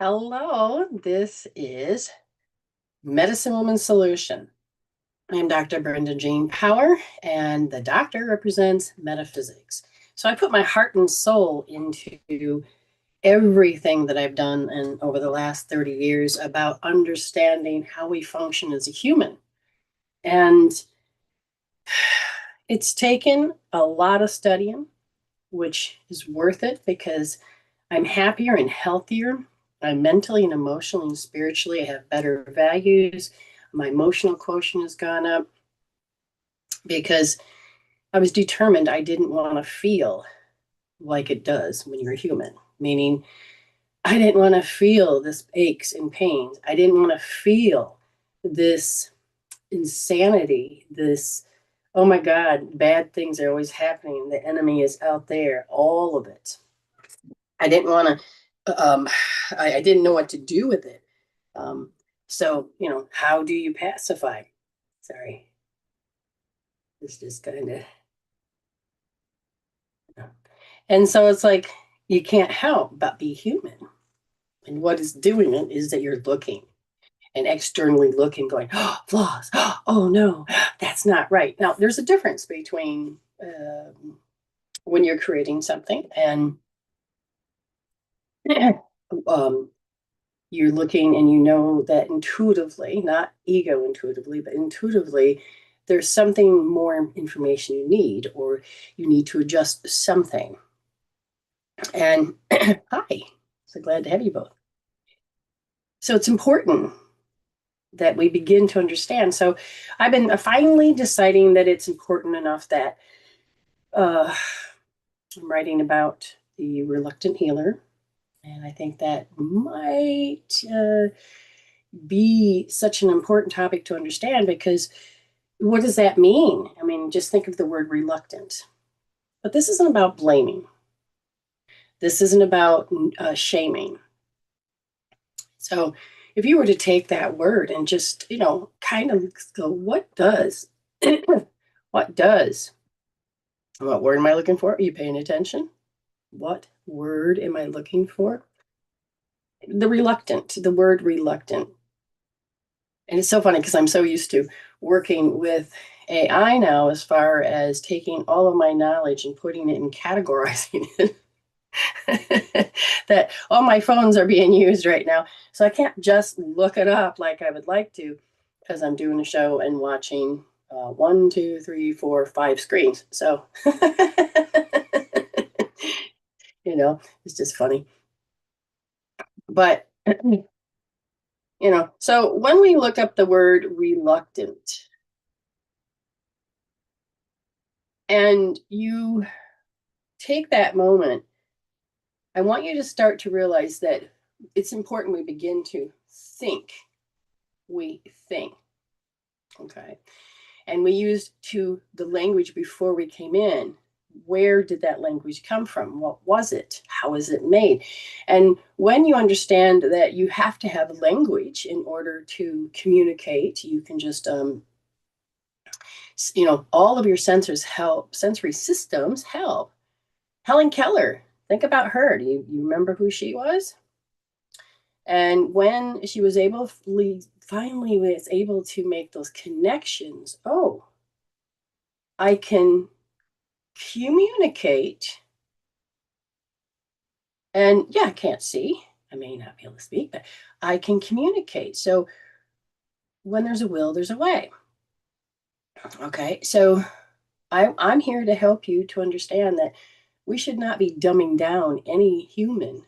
Hello, this is Medicine Woman Solution. I'm Dr. Brenda Power, and the doctor represents metaphysics. So I put my heart and soul into everything that I've done over the last 30 years about understanding how we function as a human. And it's taken a lot of studying, which is worth it because I'm happier and healthier. I'm mentally and emotionally and spiritually. I have better values. My emotional quotient has gone up because I was determined I didn't want to feel like it does when you're human, meaning I didn't want to feel this aches and pains. I didn't want to feel this insanity, this, oh my God, bad things are always happening. The enemy is out there, all of it. I didn't want to, I didn't know what to do with it. So, how do you pacify? Sorry. It's just kind of, and so it's like, you can't help but be human. And what is doing it is that you're looking and externally looking, going, oh, flaws. Oh, no, that's not right. Now, there's a difference between when you're creating something and you're looking and you know that intuitively, not ego intuitively, but intuitively, there's something more information you need, or you need to adjust something. And hi, so glad to have you both. So it's important that we begin to understand. So I've been finally deciding that it's important enough that I'm writing about the reluctant healer. And I think that might be such an important topic to understand, because what does that mean? I mean, just think of the word reluctant. But this isn't about blaming. This isn't about shaming. So if you were to take that word and just, kind of go, what does, what word am I looking for? Are you paying attention? What word am I looking for? The word reluctant. And it's so funny because I'm so used to working with AI now, as far as taking all of my knowledge and putting it and categorizing it. That all my phones are being used right now. So I can't just look it up like I would like to, because I'm doing a show and watching 1, 2, 3, 4, 5 screens. So, it's just funny. But, so when we look up the word reluctant, and you take that moment, I want you to start to realize that it's important we begin to think. We think. Okay. And we used the language before we came in. Where did that language come from? What was it? How is it made? And when you understand that you have to have language in order to communicate, you can just, all of your sensory systems help. Helen Keller, think about her. Do you remember who she was? And when she was finally was able to make those connections, oh, I can communicate. And yeah, I can't see. I may not be able to speak, but I can communicate. So when there's a will, there's a way. Okay, so I'm here to help you to understand that we should not be dumbing down any human,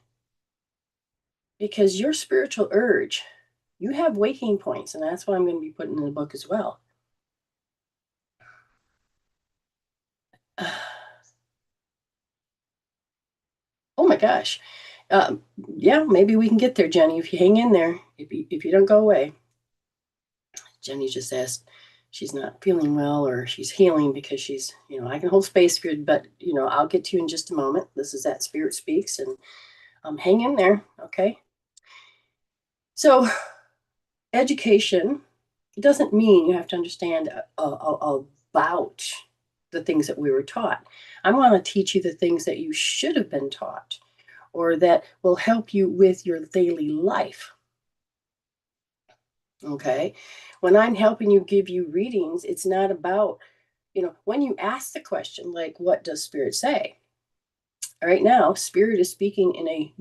because your spiritual urge, you have waking points, and that's what I'm going to be putting in the book as well. Oh my gosh. Yeah, maybe we can get there, Jenny, if you hang in there, if you don't go away. Jenny just asked, she's not feeling well, or she's healing, because she's, I can hold space for you, but, I'll get to you in just a moment. This is That Spirit Speaks, and hang in there, okay? So education doesn't mean you have to understand about the things that we were taught. I want to teach you the things that you should have been taught, or that will help you with your daily life. Okay. When I'm helping you give you readings, it's not about, when you ask the question, like, what does spirit say? Right now, spirit is speaking in a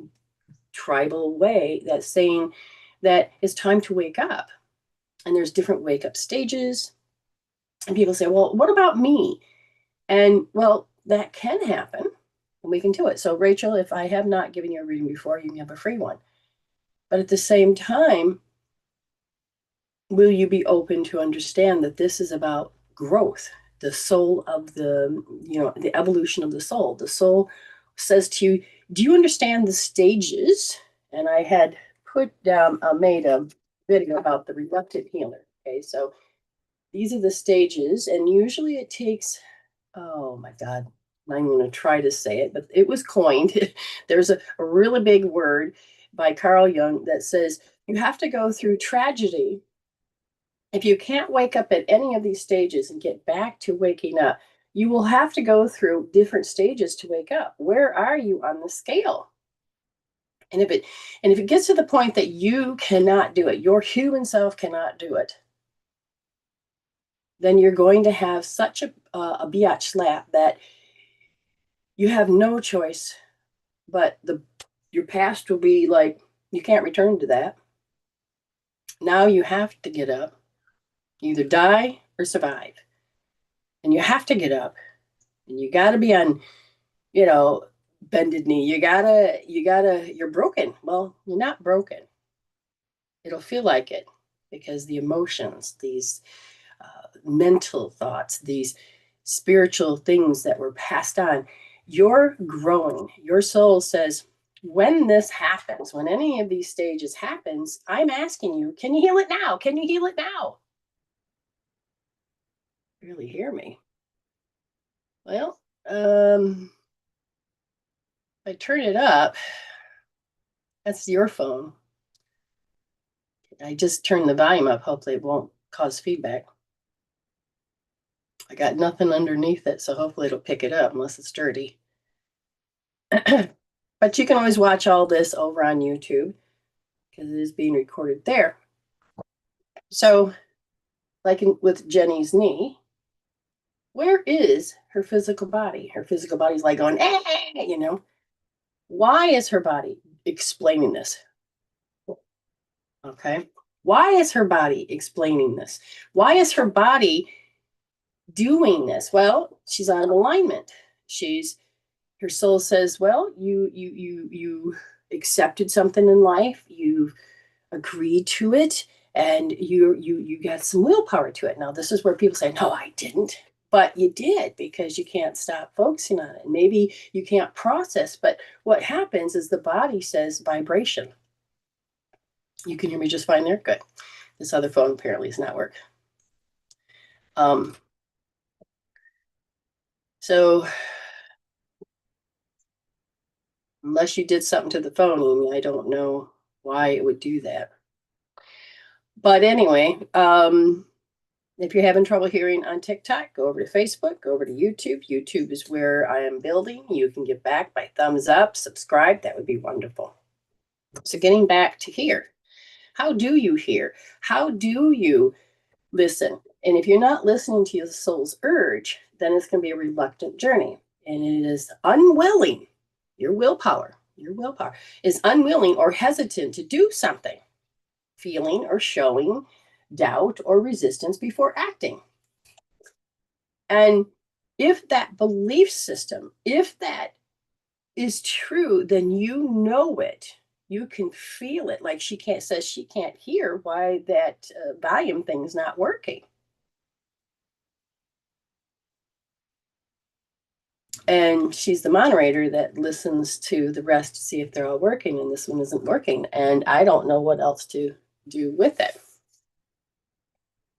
tribal way that's saying that it's time to wake up. And there's different wake up stages. And people say, well, what about me? And well, that can happen and we can do it. So, Rachel, if I have not given you a reading before, you can have a free one. But at the same time, will you be open to understand that this is about growth, the soul of the evolution of the soul? The soul says to you, do you understand the stages? And I had made a video about the reluctant healer. Okay, so these are the stages, and usually it takes, oh my God, I'm going to try to say it, but it was coined. There's a really big word by Carl Jung that says you have to go through tragedy. If you can't wake up at any of these stages and get back to waking up, you will have to go through different stages to wake up. Where are you on the scale? And if it gets to the point that you cannot do it, your human self cannot do it, then you're going to have such a biatch slap that you have no choice, but your past will be like, you can't return to that. Now you have to get up, either die or survive. And you have to get up, and you got to be on, bended knee. You're broken. Well, you're not broken. It'll feel like it because the emotions, these mental thoughts, these spiritual things that were passed on, you're growing. Your soul says, when this happens, when any of these stages happens, I'm asking you, can you heal it now? Can you heal it now? Really hear me? Well, I turn it up. That's your phone. I just turned the volume up. Hopefully it won't cause feedback. I got nothing underneath it, so hopefully it'll pick it up unless it's dirty. But you can always watch all this over on YouTube because it is being recorded there. So, like with Jenny's knee, where is her physical body? Her physical body's like going, Why is her body explaining this? Okay. Why is her body explaining this? Why is her body doing this? Well, she's out of alignment. Her soul says, well, you accepted something in life, you've agreed to it, and you got some willpower to it. Now, this is where people say, no, I didn't. But you did, because you can't stop focusing on it. Maybe you can't process, but what happens is the body says vibration. You can hear me just fine there? Good. This other phone apparently is not working. So unless you did something to the phone, Amy, I don't know why it would do that. But anyway, if you're having trouble hearing on TikTok, go over to Facebook, go over to YouTube. YouTube is where I am building. You can give back by thumbs up, subscribe. That would be wonderful. So getting back to here, how do you hear? How do you listen? And if you're not listening to your soul's urge, then it's going to be a reluctant journey. And it is unwilling. Your willpower is unwilling or hesitant to do something, feeling or showing doubt or resistance before acting. And if that belief system, if that is true, then you know it. You can feel it. Like she can't hear why that volume thing is not working. And she's the moderator that listens to the rest to see if they're all working, and this one isn't working. And I don't know what else to do with it.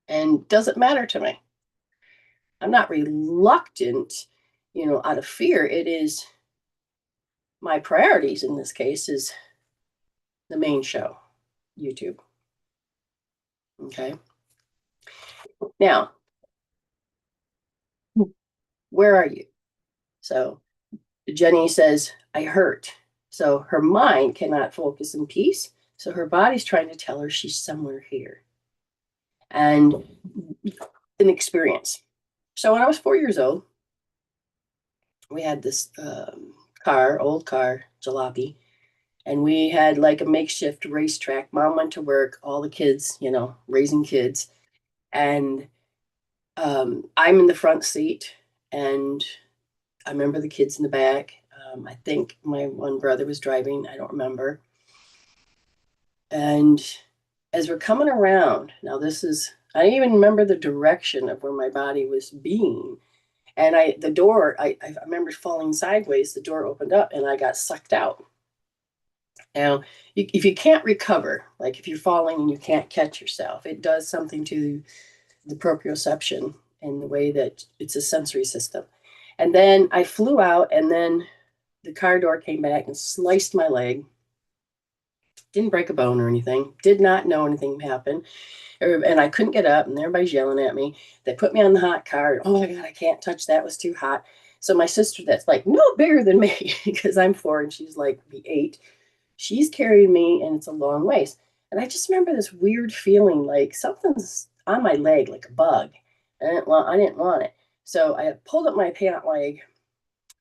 And doesn't matter to me. I'm not reluctant, out of fear. It is my priorities in this case is the main show, YouTube. Okay. Now, where are you? So Jenny says, I hurt. So her mind cannot focus in peace. So her body's trying to tell her she's somewhere here. And an experience. So when I was 4 years old, we had this old car, jalopy, and we had like a makeshift racetrack. Mom went to work, all the kids, raising kids. And I'm in the front seat, and I remember the kids in the back. I think my one brother was driving, I don't remember. And as we're coming around, now I didn't even remember the direction of where my body was being. And I remember falling sideways, the door opened up and I got sucked out. Now, if you can't recover, like if you're falling and you can't catch yourself, it does something to the proprioception in the way that it's a sensory system. And then I flew out, and then the car door came back and sliced my leg. Didn't break a bone or anything. Did not know anything happened. And I couldn't get up, and everybody's yelling at me. They put me on the hot car. Oh my God, I can't touch that. It was too hot. So my sister, that's like no bigger than me, because I'm 4 and she's like 8, she's carrying me, and it's a long ways. And I just remember this weird feeling like something's on my leg, like a bug. I didn't want it. So I pulled up my pant leg,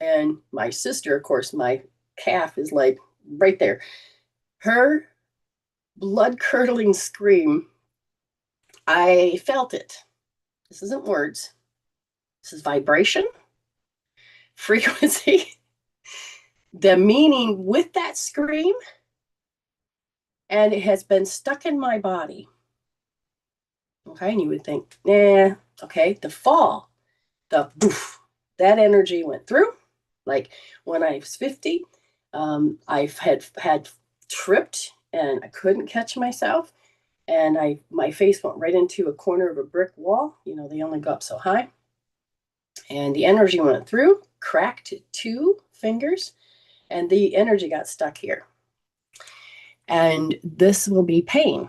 and my sister, of course, my calf is like right there. Her blood-curdling scream, I felt it. This isn't words. This is vibration, frequency, the meaning with that scream, and it has been stuck in my body. Okay, and you would think, okay, the fall, the poof, that energy went through. Like when I was 50, I've had tripped and I couldn't catch myself, and my face went right into a corner of a brick wall. They only go up so high, and the energy went through, cracked 2 fingers, and the energy got stuck here. And this will be pain.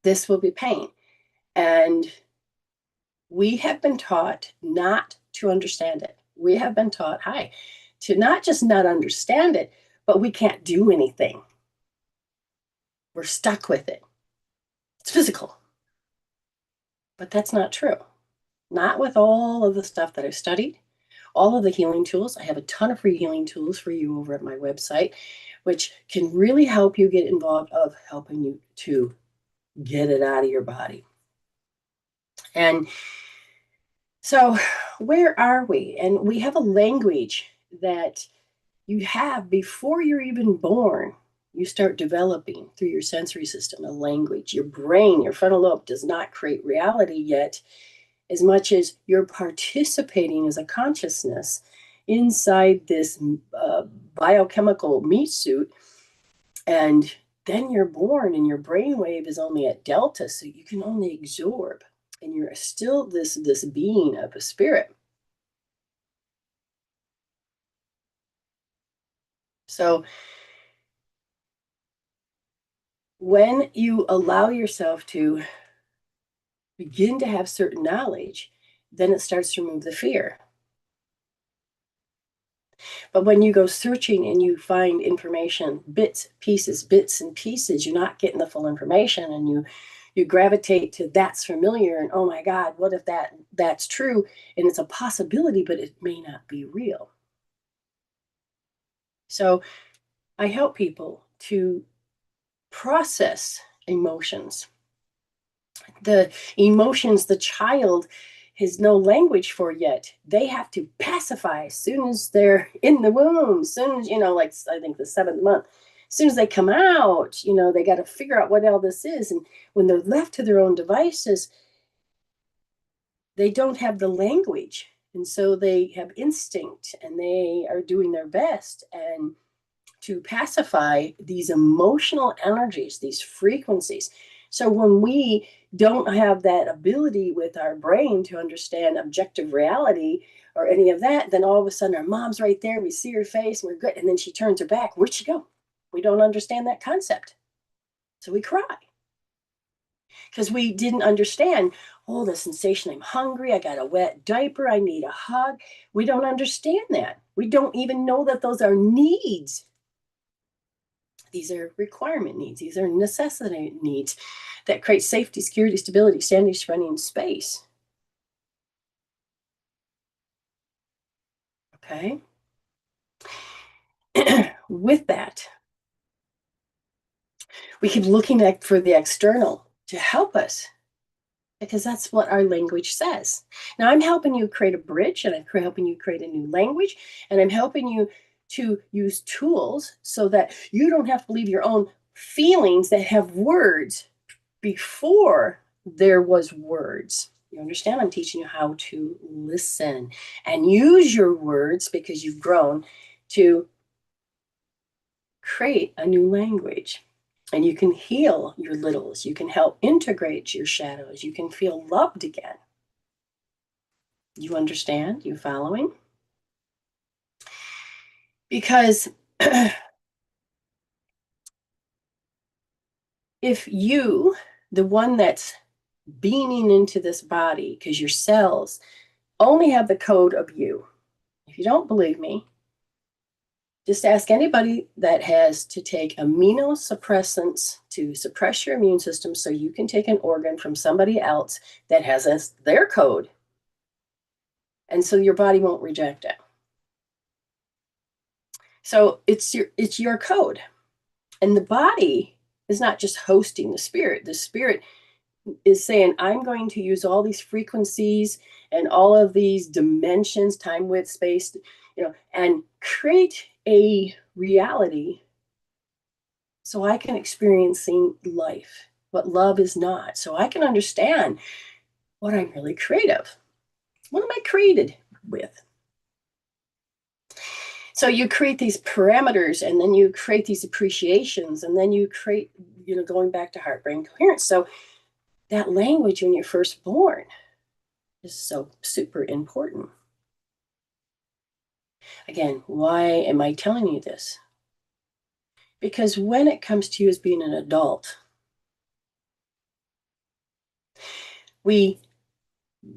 This will be pain. And we have been taught not to understand it. We have been taught, to not just not understand it, but we can't do anything. We're stuck with it. It's physical. But that's not true. Not with all of the stuff that I've studied, all of the healing tools. I have a ton of free healing tools for you over at my website, which can really help you get involved of helping you to get it out of your body. And so where are we? And we have a language that you have before you're even born. You start developing through your sensory system a language. Your brain, your frontal lobe, does not create reality yet, as much as you're participating as a consciousness inside this biochemical meat suit. And then you're born, and your brainwave is only at delta, so you can only absorb. And you're still this being of a spirit. So when you allow yourself to begin to have certain knowledge, then it starts to remove the fear. But when you go searching and you find information, bits and pieces, you're not getting the full information, and you gravitate to that's familiar, and oh my God, what if that's true? And it's a possibility, but it may not be real. So I help people to process emotions. The emotions the child has no language for yet, they have to pacify as soon as they're in the womb, as soon as, like I think the 7th month, as soon as they come out, they got to figure out what all this is. And when they're left to their own devices, they don't have the language. And so they have instinct, and they are doing their best and to pacify these emotional energies, these frequencies. So when we don't have that ability with our brain to understand objective reality or any of that, then all of a sudden our mom's right there, we see her face, we're good, and then she turns her back. Where'd she go? We don't understand that concept. So we cry. Because we didn't understand, Oh, the sensation, I'm hungry, I got a wet diaper, I need a hug. We don't understand that. We don't even know that those are needs. These are requirement needs. These are necessity needs that create safety, security, stability, standing, surrounding space. Okay. With that, we keep looking for the external to help us because that's what our language says. Now, I'm helping you create a bridge and I'm helping you create a new language and I'm helping you to use tools so that you don't have to leave your own feelings that have words before there was words. You understand? I'm teaching you how to listen and use your words because you've grown to create a new language. And you can heal your littles. You can help integrate your shadows. You can feel loved again. You understand? You following? Because if you, the one that's beaming into this body, because your cells only have the code of you. If you don't believe me, just ask anybody that has to take immunosuppressants to suppress your immune system so you can take an organ from somebody else that has their code. And so your body won't reject it. So it's your code. And the body is not just hosting the spirit. The spirit is saying, I'm going to use all these frequencies and all of these dimensions, time, width, space, and create a reality so I can experience life, what love is not, so I can understand what I'm really creative. What am I created with? So you create these parameters and then you create these appreciations and then you create, going back to heart brain coherence. So that language when you're first born is so super important. Again, why am I telling you this? Because when it comes to you as being an adult, we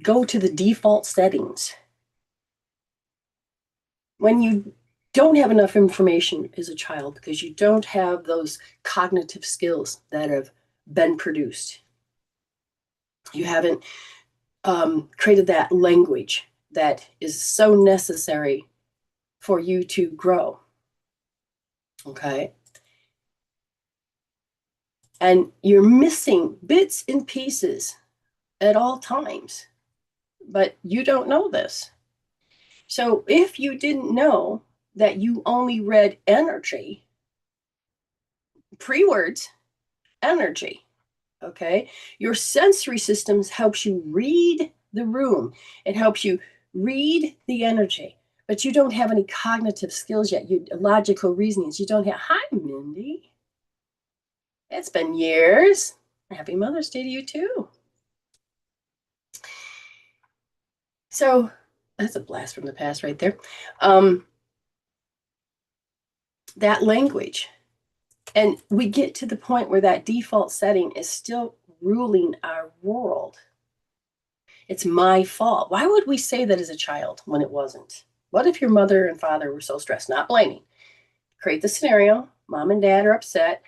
go to the default settings. When you don't have enough information as a child because you don't have those cognitive skills that have been produced, you haven't created that language that is so necessary for you to grow. Okay. And you're missing bits and pieces at all times, but you don't know this. So if you didn't know that you only read energy, pre-words, energy, okay, your sensory systems helps you read the room. It helps you read the energy, but you don't have any cognitive skills yet. You logical reasonings. You don't have. Hi, Mindy. It's been years. Happy Mother's Day to you too. So that's a blast from the past right there. That language. And we get to the point where that default setting is still ruling our world. It's my fault. Why would we say that as a child when it wasn't? What if your mother and father were so stressed? Not blaming. Create the scenario. Mom and dad are upset.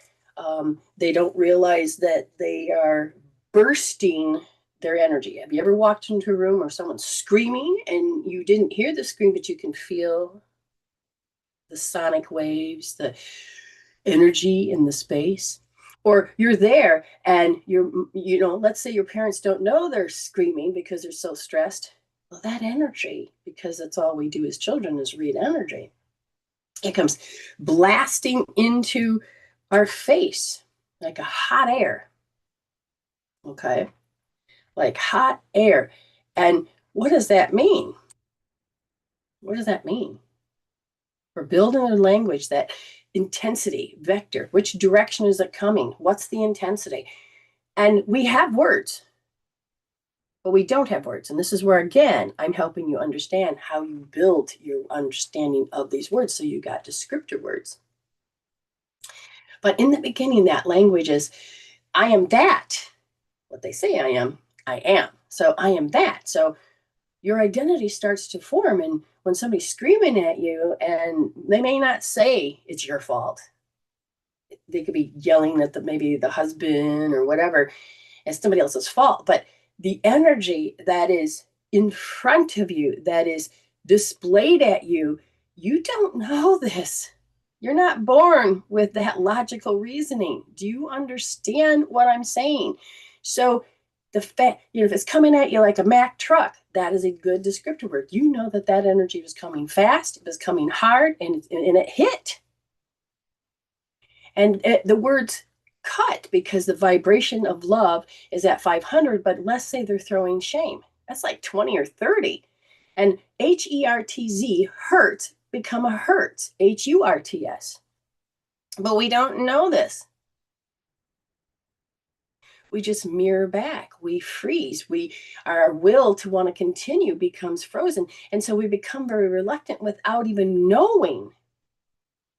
They don't realize that they are bursting their energy. Have you ever walked into a room where someone's screaming and you didn't hear the scream, but you can feel the sonic waves, the energy in the space? Or you're there and let's say your parents don't know they're screaming because they're so stressed. Well, that energy, because that's all we do as children is read energy. It comes blasting into our face like a hot air. Okay. Like hot air. And what does that mean? What does that mean? We're building a language that intensity, vector, which direction is it coming? What's the intensity? And we have words, but we don't have words. And this is where, again, I'm helping you understand how you build your understanding of these words. So you got descriptor words. But in the beginning, that language is, I am that. What they say I am, I am. So I am that. So your identity starts to form. And when somebody's screaming at you, and they may not say it's your fault, they could be yelling at maybe the husband or whatever, it's somebody else's fault. But the energy that is in front of you, that is displayed at you, you don't know this. You're not born with that logical reasoning. Do you understand what I'm saying? So the fact, if it's coming at you like a Mack truck, that is a good descriptive word. You know that energy was coming fast, it was coming hard, and it hit. And the words cut, because the vibration of love is at 500, but let's say they're throwing shame. That's like 20 or 30. And HERTZ, hurt, become a hurts, HURTS. But we don't know this. We just mirror back. We freeze. Our will to want to continue becomes frozen. And so we become very reluctant without even knowing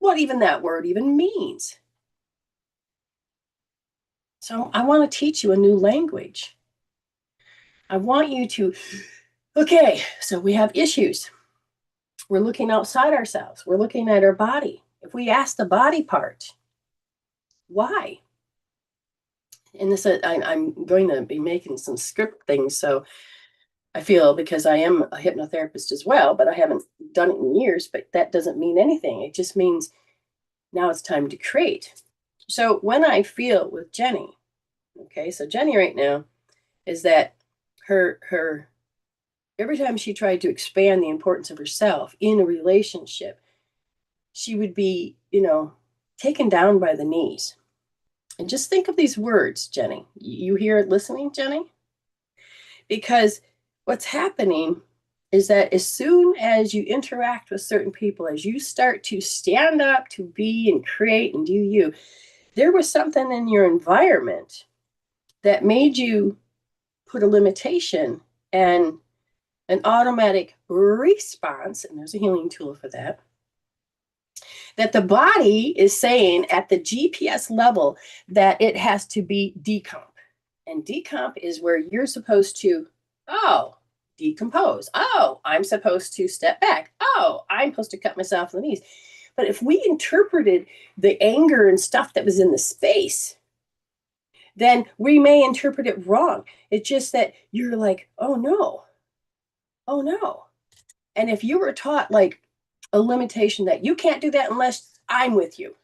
what even that word even means. So I want to teach you a new language. I want you to, okay, so we have issues. We're looking outside ourselves. We're looking at our body. If we ask the body part, why? And this, I'm going to be making some script things. So I feel, because I am a hypnotherapist as well, but I haven't done it in years, but that doesn't mean anything. It just means now it's time to create. So when I feel with Jenny, okay, so Jenny right now is that her every time she tried to expand the importance of herself in a relationship, she would be, taken down by the knees. And just think of these words, Jenny. You hear it listening, Jenny? Because what's happening is that as soon as you interact with certain people, as you start to stand up to be and create and do you, there was something in your environment that made you put a limitation and an automatic response, and there's a healing tool for that, that the body is saying at the GPS level that it has to be decomp. And decomp is where you're supposed to, decompose. I'm supposed to step back. I'm supposed to cut myself in the knees. But if we interpreted the anger and stuff that was in the space, then we may interpret it wrong. It's just that you're like, oh no. And if you were taught like a limitation that you can't do that unless I'm with you,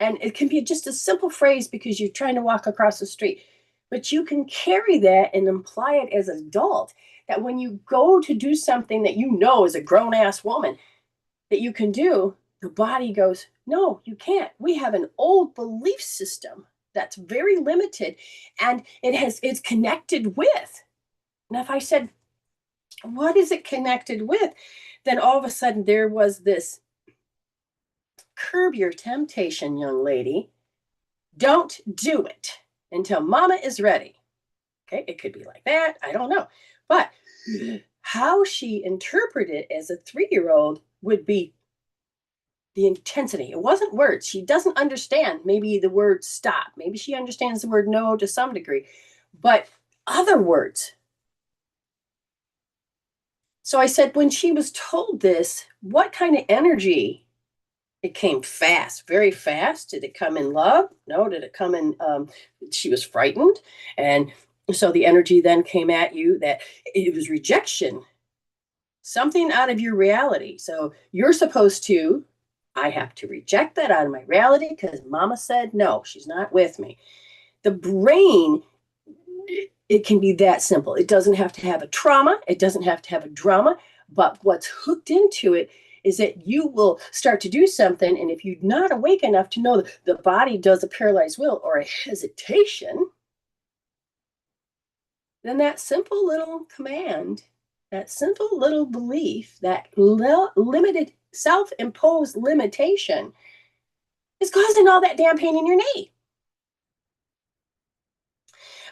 and it can be just a simple phrase because you're trying to walk across the street, but you can carry that and imply it as an adult, that when you go to do something that you know as a grown-ass woman that you can do, the body goes, no, you can't. We have an old belief system that's very limited, and it's connected with. And if I said, what is it connected with? Then all of a sudden there was this, curb your temptation, young lady. Don't do it until mama is ready. Okay, it could be like that. I don't know. But how she interpreted it as a 3-year-old would be the intensity. It wasn't words. She doesn't understand maybe the word stop. Maybe she understands the word no to some degree, but other words. So I said, when she was told this, what kind of energy? It came fast, very fast. Did it come in love? No. Did it come in, she was frightened. And so the energy then came at you that it was rejection, something out of your reality. So you're supposed to, I have to reject that out of my reality because mama said no, she's not with me. The brain, it can be that simple. It doesn't have to have a trauma. It doesn't have to have a drama. But what's hooked into it is that you will start to do something, and if you're not awake enough to know that the body does a paralyzed will or a hesitation, then that simple little command, that simple little belief, that limited, self-imposed limitation is causing all that damn pain in your knee.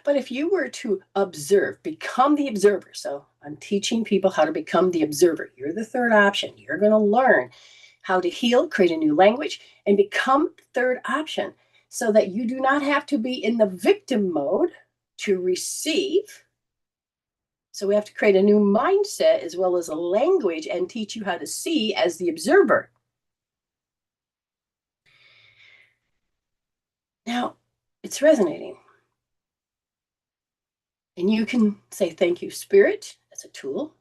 But if you were to observe, become the observer. So I'm teaching people how to become the observer. You're the third option. You're going to learn how to heal, create a new language, and become the third option so that you do not have to be in the victim mode to receive, So we have to create a new mindset as well as a language and teach you how to see as the observer. Now, it's resonating. And you can say, thank you, Spirit. That's a tool.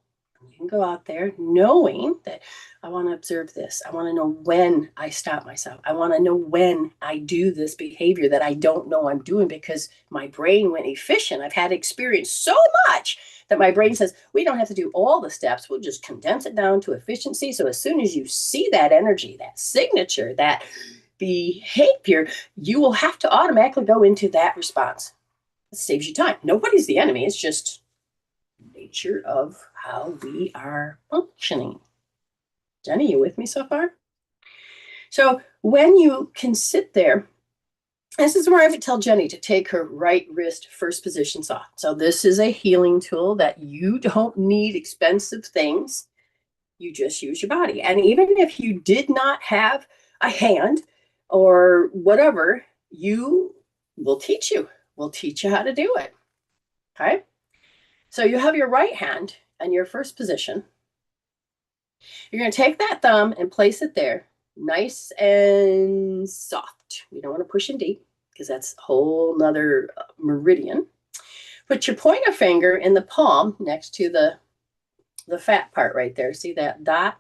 You can go out there knowing that I want to observe this. I want to know when I stop myself. I want to know when I do this behavior that I don't know I'm doing because my brain went efficient. I've had experience so much that my brain says, we don't have to do all the steps. We'll just condense it down to efficiency. So as soon as you see that energy, that signature, that behavior, you will have to automatically go into that response. It saves you time. Nobody's the enemy. It's just nature of how we are functioning. Jenny, you with me so far? So when you can sit there, this is where I would tell Jenny to take her right wrist first position saw. So this is a healing tool that you don't need expensive things. You just use your body. And even if you did not have a hand or whatever, you will teach you. We'll teach you how to do it. Okay? So you have your right hand and your first position. You're going to take that thumb and place it there, nice and soft. You don't want to push in deep because that's a whole nother meridian. Put your pointer finger in the palm next to the fat part right there. See that dot?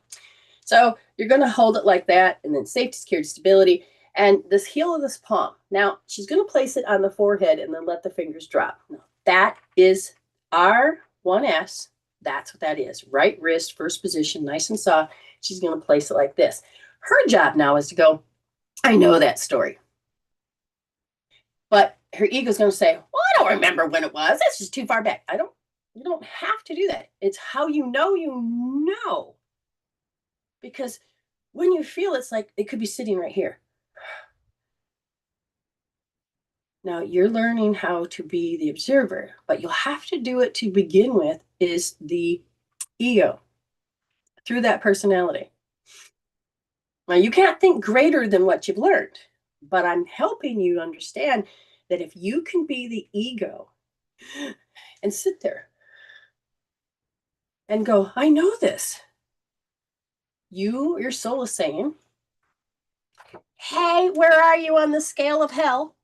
So you're going to hold it like that, and then safety, security, stability, and this heel of this palm. Now, she's going to place it on the forehead and then let the fingers drop. Now, that is R1S. That's what that is. Right wrist, first position, nice and soft. She's going to place it like this. Her job now is to go, I know that story. But her ego's going to say, well, I don't remember when it was. That's just too far back. You don't have to do that. It's how you know. Because when you feel it's like it could be sitting right here. Now you're learning how to be the observer, but you'll have to do it to begin with is the ego through that personality. Now you can't think greater than what you've learned, but I'm helping you understand that if you can be the ego and sit there and go, I know this. Your soul is saying, hey, where are you on the scale of hell?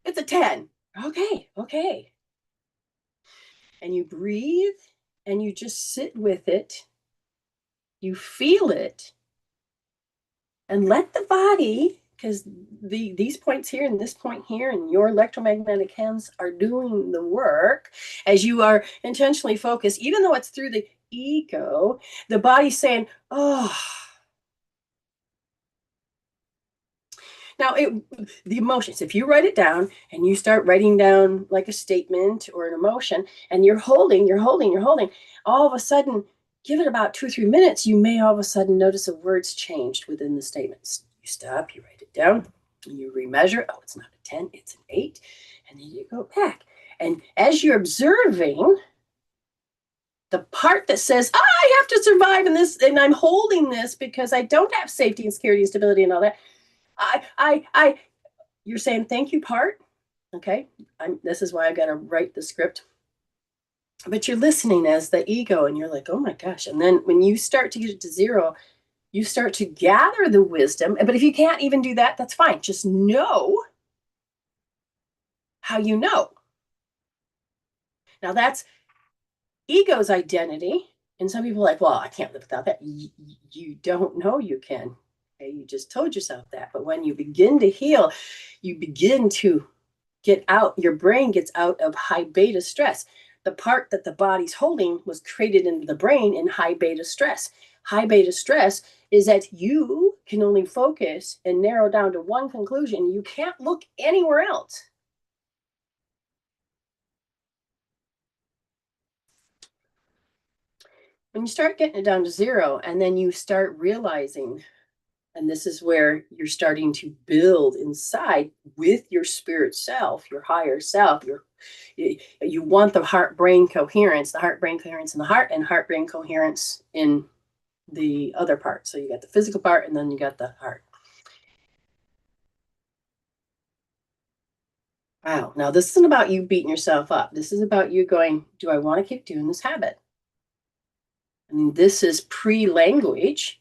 It's a 10. Okay. And you breathe and you just sit with it. You feel it and let the body, because these points here and this point here and your electromagnetic hands are doing the work as you are intentionally focused, even though it's through the ego, the body's saying, oh. Now, the emotions, if you write it down and you start writing down like a statement or an emotion and you're holding, all of a sudden, give it about 2 or 3 minutes, you may all of a sudden notice a word's changed within the statements. You stop, you write it down, and you remeasure. Oh, it's not a 10, it's an 8. And then you go back. And as you're observing, the part that says, I have to survive in this, and I'm holding this because I don't have safety and security and stability and all that. You're saying thank you part. Okay. This is why I've got to write the script. But you're listening as the ego and you're like, oh my gosh. And then when you start to get it to 0, you start to gather the wisdom. But if you can't even do that, that's fine. Just know how you know. Now that's ego's identity. And some people are like, well, I can't live without that. You don't know you can. Okay? You just told yourself that. But when you begin to heal, you begin to get out, your brain gets out of high beta stress. The part that the body's holding was created in the brain in high beta stress. High beta stress is that you can only focus and narrow down to one conclusion. You can't look anywhere else. When you start getting it down to 0, and then you start realizing, and this is where you're starting to build inside with your spirit self, your higher self, you want the heart-brain coherence, in the heart, and heart-brain coherence in the other part. So you got the physical part, and then you got the heart. Wow. Now, this isn't about you beating yourself up. This is about you going, do I want to keep doing this habit? I mean, this is pre-language,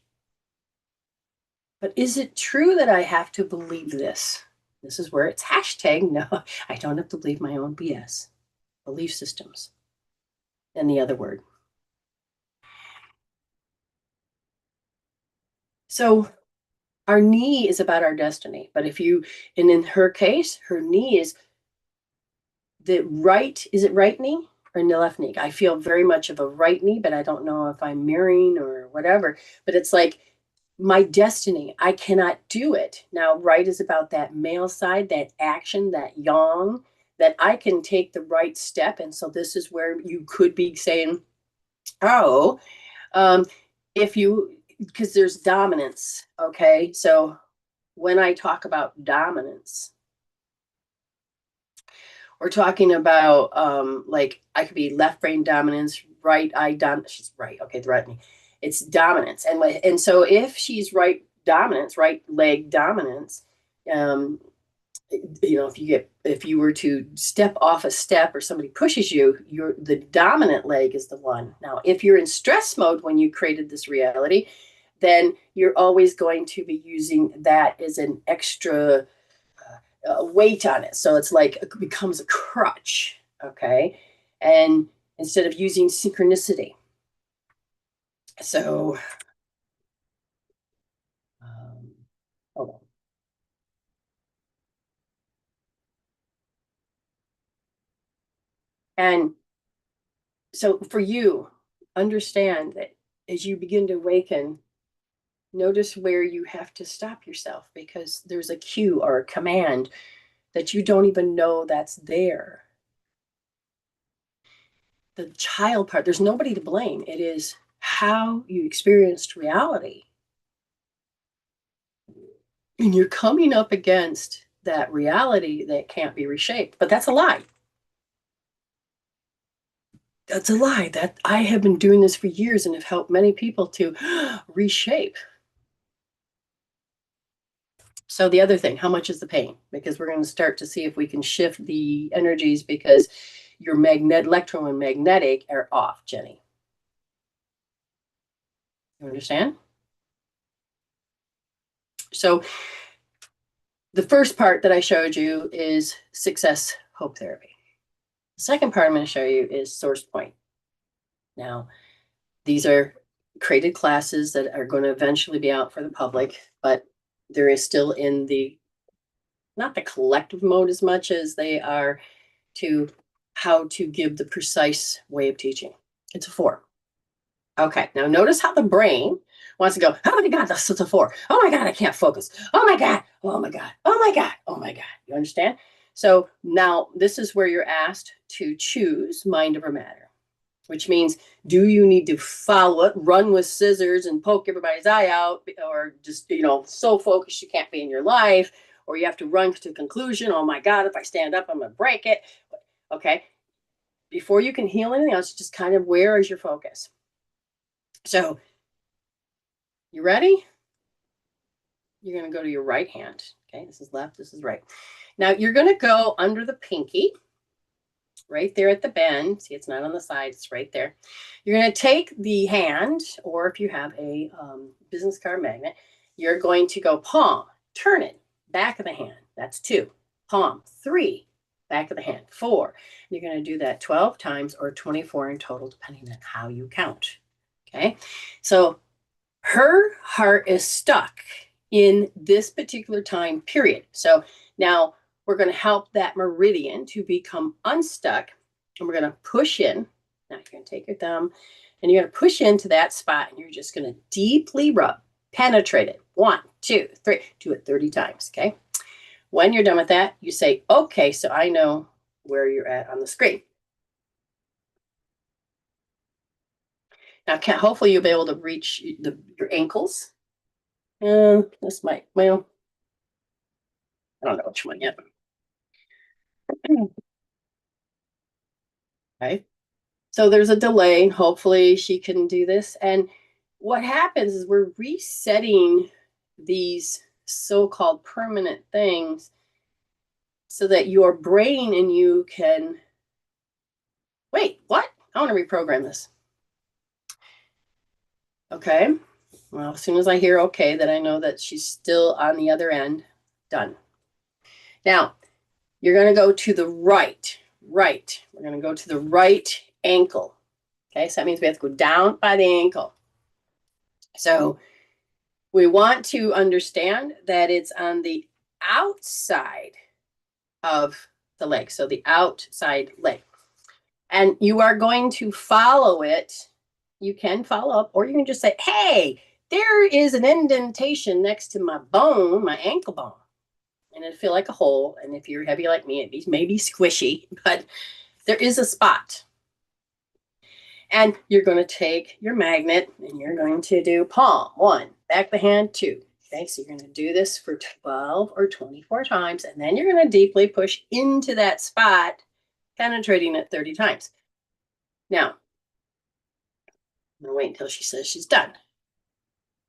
but is it true that I have to believe this? This is where it's hashtag, no, I don't have to believe my own BS, belief systems, and the other word. So our knee is about our destiny, but and in her case, her knee is is it right knee or the left knee? I feel very much of a right knee, but I don't know if I'm mirroring or whatever, but it's like my destiny. I cannot do it. Now, right is about that male side, that action, that yang, that I can take the right step. And so this is where you could be saying, oh, um, because there's dominance. Okay. So when I talk about dominance, we're talking about like I could be left brain dominance, right eye dominance. She's right. Okay, the right knee. It's dominance, and so if she's right dominance, right leg dominance, um, if you were to step off a step or somebody pushes you, the dominant leg is the one. Now, if you're in stress mode when you created this reality, then you're always going to be using that as an extra weight on it. So it's like it becomes a crutch. Okay. And instead of using synchronicity. So, um, hold on. And so for you, understand that as you begin to awaken, notice where you have to stop yourself because there's a cue or a command that you don't even know that's there. The child part, there's nobody to blame. It is how you experienced reality. And you're coming up against that reality that can't be reshaped. But that's a lie. That's a lie. That I have been doing this for years and have helped many people to reshape. So the other thing, how much is the pain? Because we're going to start to see if we can shift the energies because your electro and magnetic are off, Jenny. You understand? So the first part that I showed you is success hope therapy. The second part I'm going to show you is source point. Now, these are created classes that are going to eventually be out for the public, but there is still in not the collective mode as much as they are to how to give the precise way of teaching. It's a 4. Okay, now notice how the brain wants to go, oh my God, that's a 4. Oh my God, I can't focus. Oh my God, oh my God, oh my God, oh my God. You understand? So now this is where you're asked to choose mind over matter, which means do you need to follow it, run with scissors and poke everybody's eye out, or just, so focused you can't be in your life, or you have to run to conclusion, oh my God, if I stand up, I'm going to break it. Okay. Before you can heal anything else, just kind of where is your focus? So you ready? You're going to go to your right hand. Okay. This is left. This is right. Now you're going to go under the pinky right there at the bend. See, it's not on the side, it's right there. You're going to take the hand, or if you have a business card magnet, you're going to go palm, turn it, back of the hand. That's 2. Palm, 3, back of the hand, 4. You're going to do that 12 times or 24 in total, depending on how you count. Okay, so her heart is stuck in this particular time period. So now we're going to help that meridian to become unstuck, and we're going to push in. Now you're going to take your thumb and you're going to push into that spot, and you're just going to deeply rub, penetrate it. 1, 2, 3. Do it 30 times. Okay. When you're done with that, you say, okay, so I know where you're at on the screen. Now, hopefully you'll be able to reach your ankles. And this might, well, I don't know which one yet. Okay. So there's a delay. Hopefully she can do this. And what happens is we're resetting these so-called permanent things so that your brain and you can, wait, what? I want to reprogram this. Okay. Well, as soon as I hear okay, then I know that she's still on the other end. Done. Now, you're going to go to the right. We're going to go to the right ankle. Okay, so that means we have to go down by the ankle. So we want to understand that it's on the outside of the leg. So the outside leg. And you are going to follow it. You can follow up, or you can just say, hey, there is an indentation next to my bone, my ankle bone. And it'll feel like a hole. And if you're heavy like me, it may be squishy, but there is a spot. And you're going to take your magnet and you're going to do palm 1, back of the hand 2. Okay, so you're going to do this for 12 or 24 times, and then you're going to deeply push into that spot, penetrating it 30 times. Now, I'm going to wait until she says she's done.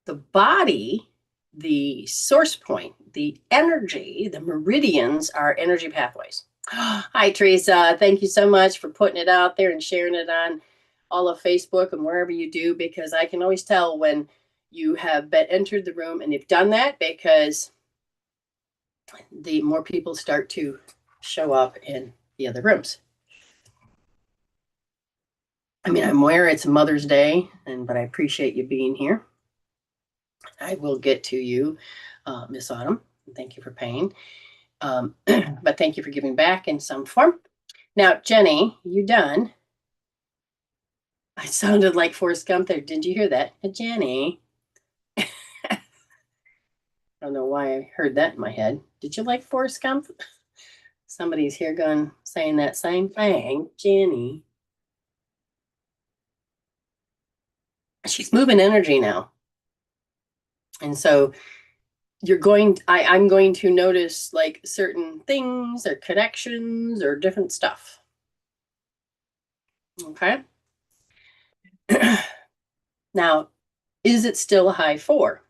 The body, the source point, the energy, the meridians are energy pathways. Hi, Teresa. Thank you so much for putting it out there and sharing it on all of Facebook and wherever you do, because I can always tell when you have entered the room and you've done that, because the more people start to show up in the other rooms. I mean, I'm aware it's Mother's Day, but I appreciate you being here. I will get to you, Miss Autumn. Thank you for paying. But thank you for giving back in some form. Now, Jenny, you done? I sounded like Forrest Gump there. Did you hear that? Jenny. I don't know why I heard that in my head. Did you like Forrest Gump? Somebody's here saying that same thing. Jenny. She's moving energy now. And so I'm going to notice like certain things or connections or different stuff. Okay. Now, is it still a high 4?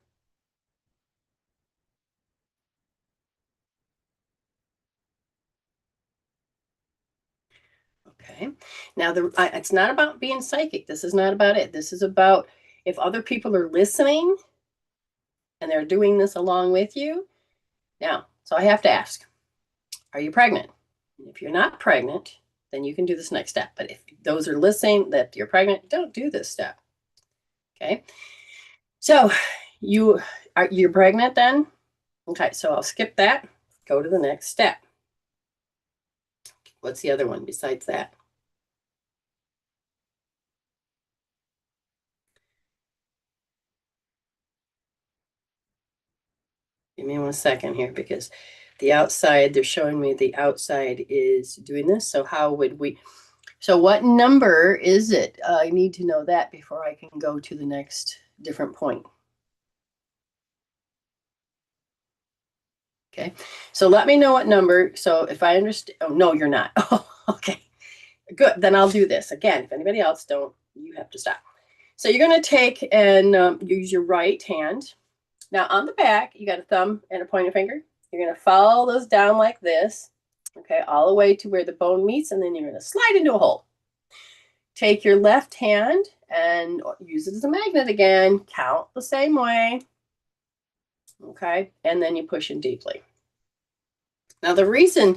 Okay. Now, it's not about being psychic. This is not about it. This is about if other people are listening and they're doing this along with you. Now, so I have to ask, are you pregnant? If you're not pregnant, then you can do this next step. But if those are listening that you're pregnant, don't do this step. Okay. So you're pregnant then? Okay, so I'll skip that. Go to the next step. What's the other one besides that? Give me 1 second here, because the outside, they're showing me the outside is doing this. So how would we, so what number is it? I need to know that before I can go to the next different point. Okay, so let me know what number. So if I understand, oh, no, you're not. Oh, okay, good. Then I'll do this again. If anybody else don't, you have to stop. So you're going to take and use your right hand. Now on the back, you got a thumb and a pointer finger. You're going to follow those down like this, okay, all the way to where the bone meets, and then you're going to slide into a hole. Take your left hand and use it as a magnet again. Count the same way, okay, and then you push in deeply. Now the reason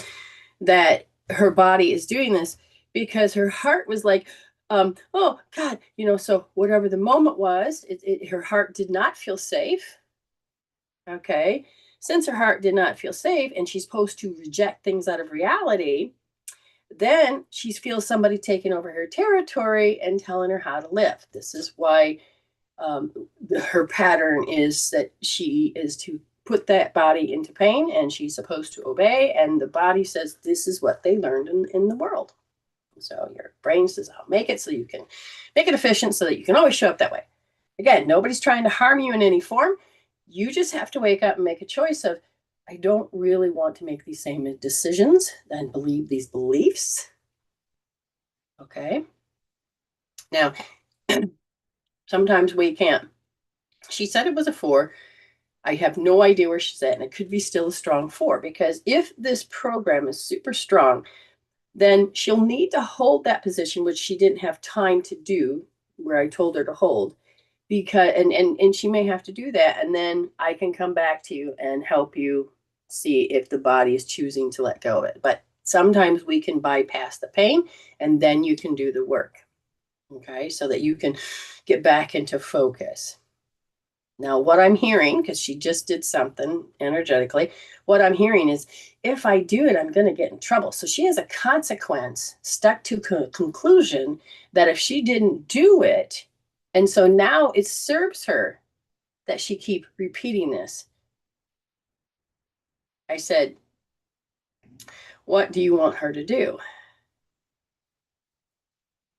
that her body is doing this, because her heart was like, oh God, so whatever the moment was, her heart did not feel safe. Okay, since her heart did not feel safe and she's supposed to reject things out of reality, then she feels somebody taking over her territory and telling her how to live. This is why her pattern is that she is to put that body into pain, and she's supposed to obey, and the body says this is what they learned in the world. So your brain says, I'll make it so you can make it efficient so that you can always show up that way. Again, nobody's trying to harm you in any form. You just have to wake up and make a choice of, I don't really want to make these same decisions and believe these beliefs. Okay. Now, sometimes we can't. She said it was a 4. I have no idea where she's at, and it could be still a strong 4, because if this program is super strong, then she'll need to hold that position, which she didn't have time to do, where I told her to hold, because and she may have to do that, and then I can come back to you and help you see if the body is choosing to let go of it. But sometimes we can bypass the pain, and then you can do the work, okay, so that you can get back into focus. Now, what I'm hearing, because she just did something energetically, what I'm hearing is, if I do it, I'm going to get in trouble. So she has a consequence, stuck to conclusion that if she didn't do it, and so now it serves her that she keep repeating this. I said, what do you want her to do?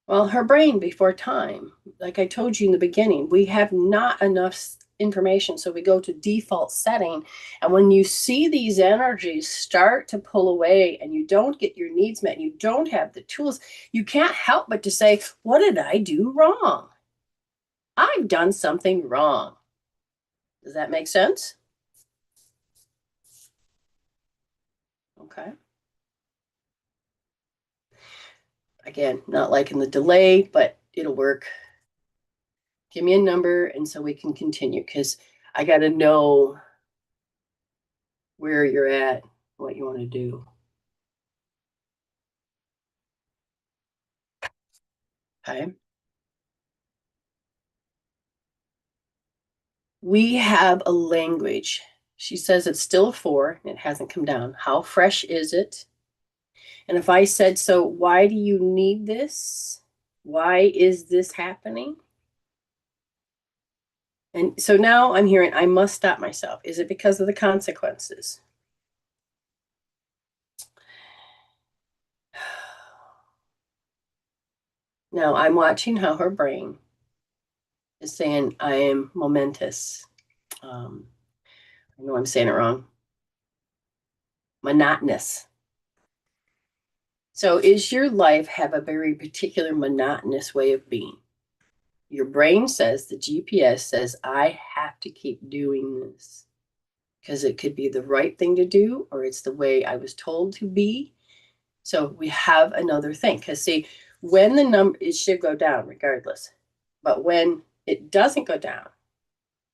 Well, her brain before time, like I told you in the beginning, we have not enough information. So we go to default setting. And when you see these energies start to pull away and you don't get your needs met, you don't have the tools, you can't help but to say, what did I do wrong? I've done something wrong. Does that make sense? Okay. Again, not liking the delay, but it'll work. Give me a number and so we can continue, because I got to know where you're at, what you want to do. Okay. We have a language. She says it's still a 4, and it hasn't come down. How fresh is it? And if I said, so why do you need this? Why is this happening? And so now I'm hearing, I must stop myself. Is it because of the consequences? Now I'm watching how her brain is saying, I am momentous. I know I'm saying it wrong. Monotonous. So is your life have a very particular monotonous way of being? Your brain says, the GPS says, I have to keep doing this because it could be the right thing to do, or it's the way I was told to be. So we have another thing. Because see, when the number, it should go down regardless. But when it doesn't go down,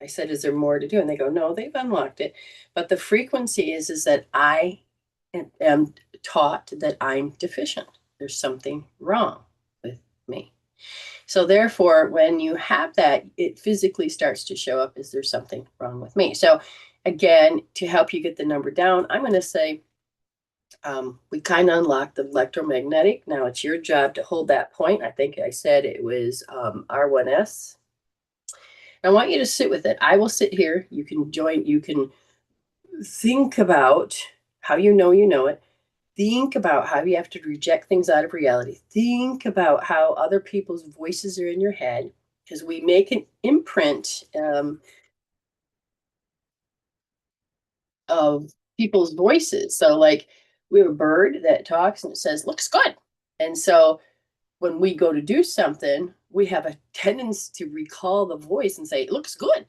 I said, is there more to do? And they go, no, they've unlocked it. But the frequency is that I am taught that I'm deficient. There's something wrong with me. So therefore, when you have that, it physically starts to show up. Is there something wrong with me? So again, to help you get the number down, I'm going to say we kind of unlocked the electromagnetic. Now it's your job to hold that point. I think I said it was R1S. I want you to sit with it. I will sit here. You can join. You can think about how you know it. Think about how you have to reject things out of reality. Think about how other people's voices are in your head, because we make an imprint of people's voices. So, like, we have a bird that talks and it says, looks good. And so, when we go to do something, we have a tendency to recall the voice and say, it looks good.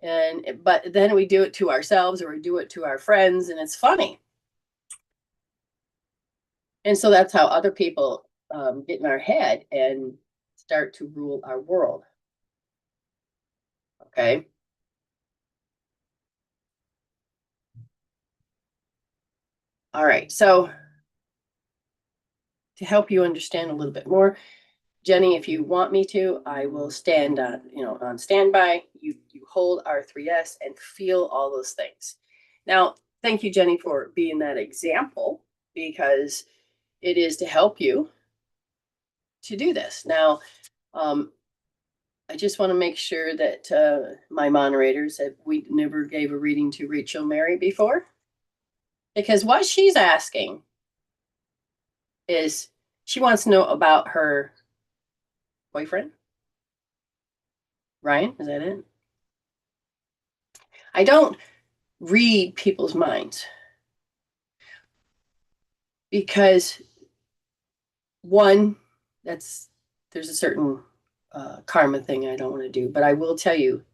But then we do it to ourselves, or we do it to our friends, and it's funny. And so that's how other people get in our head and start to rule our world. Okay. All right. So to help you understand a little bit more, Jenny, if you want me to, I will stand on, on standby. You hold R3S and feel all those things. Now, thank you, Jenny, for being that example, because it is to help you to do this. Now, I just want to make sure that my moderators, that we never gave a reading to Rachel Mary before, because what she's asking is she wants to know about her boyfriend. Ryan, is that it? I don't read people's minds because, one, there's a certain karma thing I don't want to do, but I will tell you,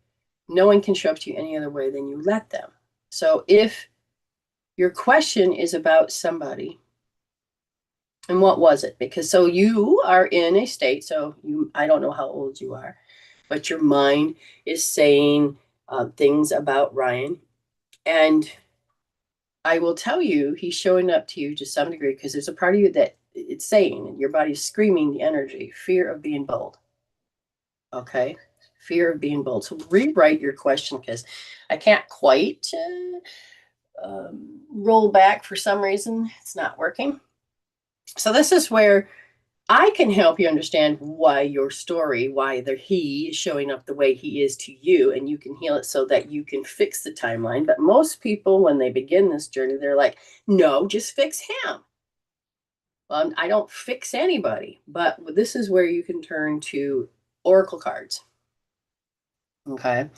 No one can show up to you any other way than you let them. So if your question is about somebody, and what was it? Because so you are in a state, so I don't know how old you are, but your mind is saying things about Ryan. And I will tell you, he's showing up to you to some degree because there's a part of you that it's saying, and your body's screaming the energy, fear of being bold. Okay. Fear of being bold. So rewrite your question because I can't quite roll back for some reason. It's not working. So this is where I can help you understand why your story, why he is showing up the way he is to you, and you can heal it so that you can fix the timeline. But most people, when they begin this journey, they're like, no, just fix him. Well, I don't fix anybody, but this is where you can turn to oracle cards. Okay.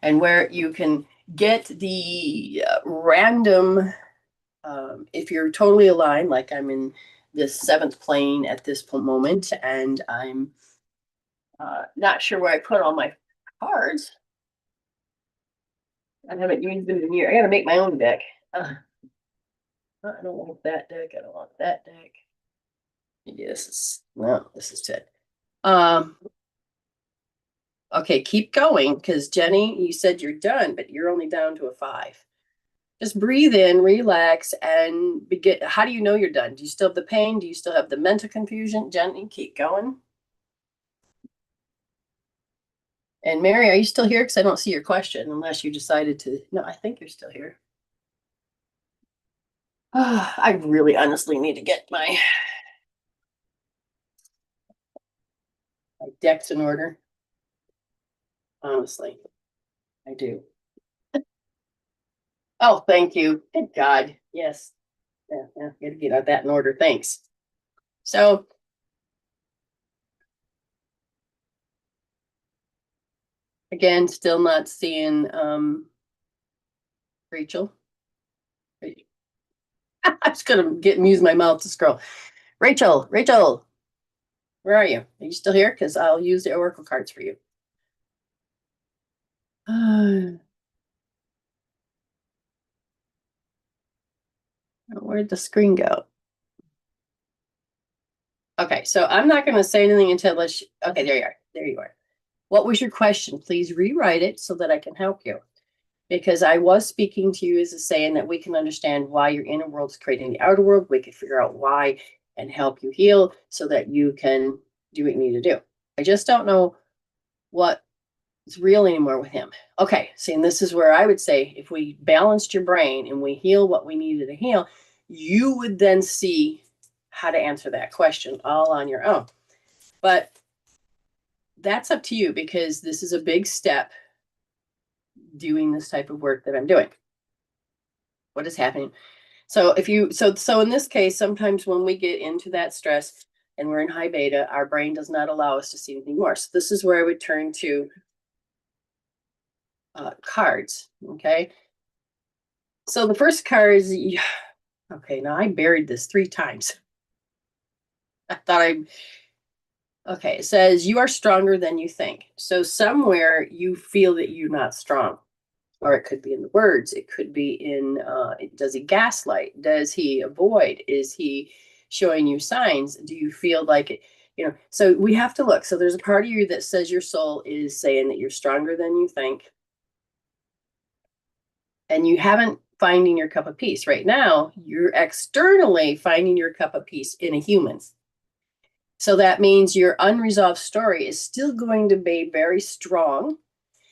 And where you can get the random, if you're totally aligned, like I'm in this seventh plane at this moment, and I'm not sure where I put all my cards. I haven't used them in a year. I got to make my own deck. I don't want that deck. I don't want that deck. Maybe this is, no, this is it. Okay, keep going because Jenny, you said you're done, but you're only down to a 5. Just breathe in, relax, and begin. How do you know you're done? Do you still have the pain? Do you still have the mental confusion? Jenny, keep going. And Mary, are you still here? Because I don't see your question unless you decided to. No, I think you're still here. I really honestly need to get my decks in order. Honestly, I do. Oh, thank you. Good God. Yes. Yeah, gotta get that in order. Thanks. So again, still not seeing Rachel. I'm just gonna use my mouth to scroll. Rachel, where are you? Are you still here? Because I'll use the oracle cards for you. Where'd the screen go? Okay, so I'm not going to say anything until okay, there you are. There you are. What was your question? Please rewrite it so that I can help you. Because I was speaking to you as a saying that we can understand why your inner world is creating the outer world. We can figure out why and help you heal so that you can do what you need to do. I just don't know what is real anymore with him. Okay, see, and this is where I would say if we balanced your brain and we heal what we needed to heal, you would then see how to answer that question all on your own. But that's up to you because this is a big step doing this type of work that I'm doing. What is happening? So if you so in this case, sometimes when we get into that stress and we're in high beta, our brain does not allow us to see anything more. So this is where I would turn to cards. Okay. So the first card is, okay, now I buried this 3 times. I thought okay, it says you are stronger than you think. So somewhere you feel that you're not strong. Or it could be in the words. It could be in, does he gaslight? Does he avoid? Is he showing you signs? Do you feel like it? So we have to look. So there's a part of you that says your soul is saying that you're stronger than you think. And you haven't finding your cup of peace. Right now, you're externally finding your cup of peace in a human. So that means your unresolved story is still going to be very strong.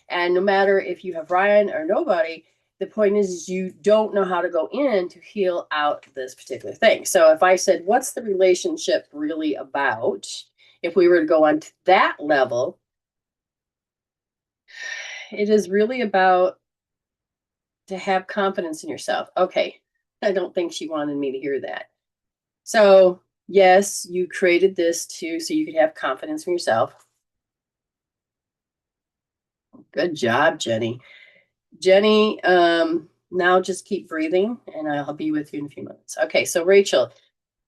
And no matter if you have Ryan or nobody, the point is you don't know how to go in to heal out this particular thing. So if I said, what's the relationship really about? If we were to go on to that level, it is really about to have confidence in yourself. Okay, I don't think she wanted me to hear that. So yes, you created this too, so you could have confidence in yourself. Good job, Jenny. Jenny, now just keep breathing and I'll be with you in a few minutes. Okay, so Rachel,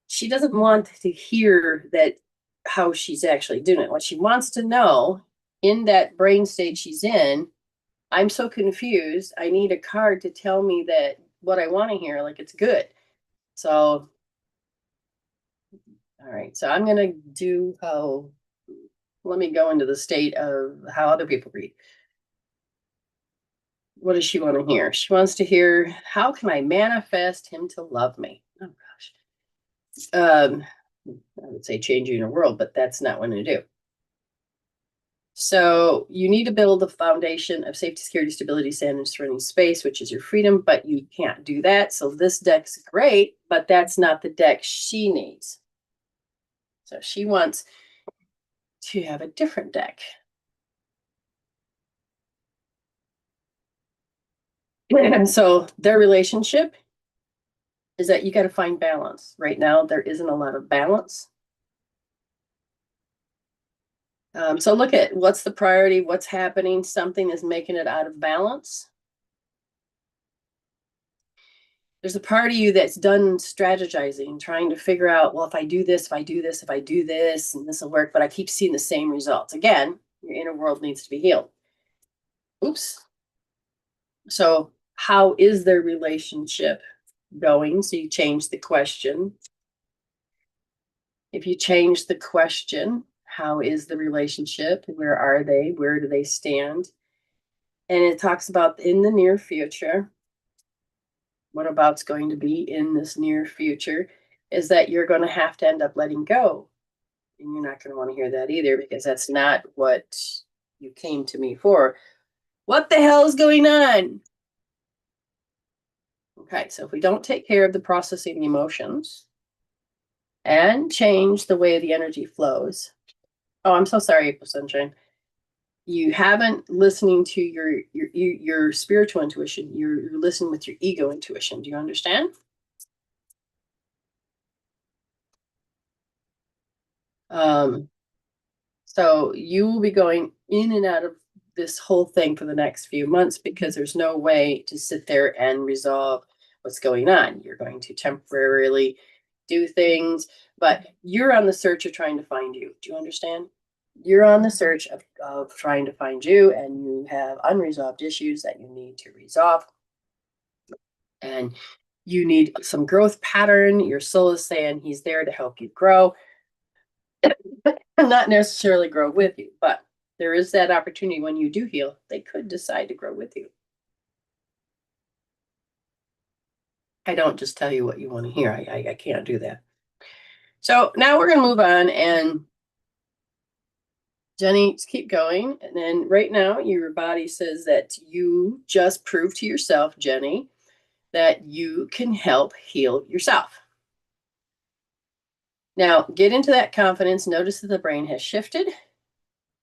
she doesn't want to hear that how she's actually doing it. What she wants to know in that brain state she's in, I'm so confused. I need a card to tell me that what I want to hear, like it's good. So, all right. So I'm going to do how, let me go into the state of how other people read. What does she want to hear? She wants to hear, how can I manifest him to love me? Oh, gosh. I would say changing your world, but that's not what I'm going to do. So you need to build the foundation of safety, security, stability, sanity, surrounding space, which is your freedom, but you can't do that. So this deck's great, but that's not the deck she needs. So she wants to have a different deck. And so their relationship is that you got to find balance. Right now, there isn't a lot of balance. So look at what's the priority, what's happening, something is making it out of balance. There's a part of you that's done strategizing, trying to figure out, well, if I do this, if I do this, if I do this, and this will work, but I keep seeing the same results. Again, your inner world needs to be healed. Oops. So how is their relationship going? So you change the question. If you change the question, how is the relationship? Where are they? Where do they stand? And it talks about in the near future. What about's going to be in this near future is that you're going to have to end up letting go. And you're not going to want to hear that either, because that's not what you came to me for. What the hell is going on? Okay, so if we don't take care of the processing the emotions and change the way the energy flows. Oh, I'm so sorry, April Sunshine. You haven't listening to your spiritual intuition. You're listening with your ego intuition. Do you understand? So you will be going in and out of this whole thing for the next few months, because there's no way to sit there and resolve what's going on. You're going to temporarily do things, but you're on the search of trying to find you. Do you understand? You're on the search of trying to find you, and you have unresolved issues that you need to resolve. And you need some growth pattern. Your soul is saying he's there to help you grow. Not necessarily grow with you, but there is that opportunity when you do heal, they could decide to grow with you. I don't just tell you what you want to hear. I can't do that. So now we're going to move on, and Jenny, keep going. And then right now, your body says that you just proved to yourself, Jenny, that you can help heal yourself. Now, get into that confidence. Notice that the brain has shifted,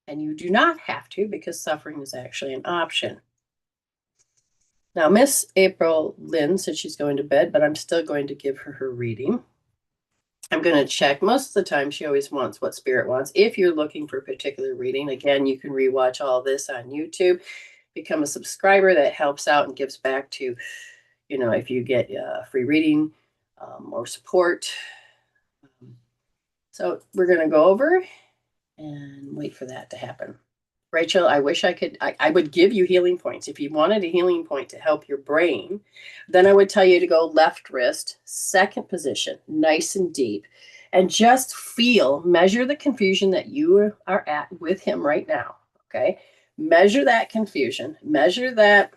and you do not have to, because suffering is actually an option. Now, Miss April Lynn said she's going to bed, but I'm still going to give her her reading. I'm going to check. Most of the time, she always wants what Spirit wants. If you're looking for a particular reading, again, you can rewatch all this on YouTube. Become a subscriber. That helps out and gives back to, if you get a free reading or support. So we're going to go over and wait for that to happen. Rachel, I wish I would give you healing points. If you wanted a healing point to help your brain, then I would tell you to go left wrist, second position, nice and deep, and just measure the confusion that you are at with him right now. Okay. Measure that confusion, measure that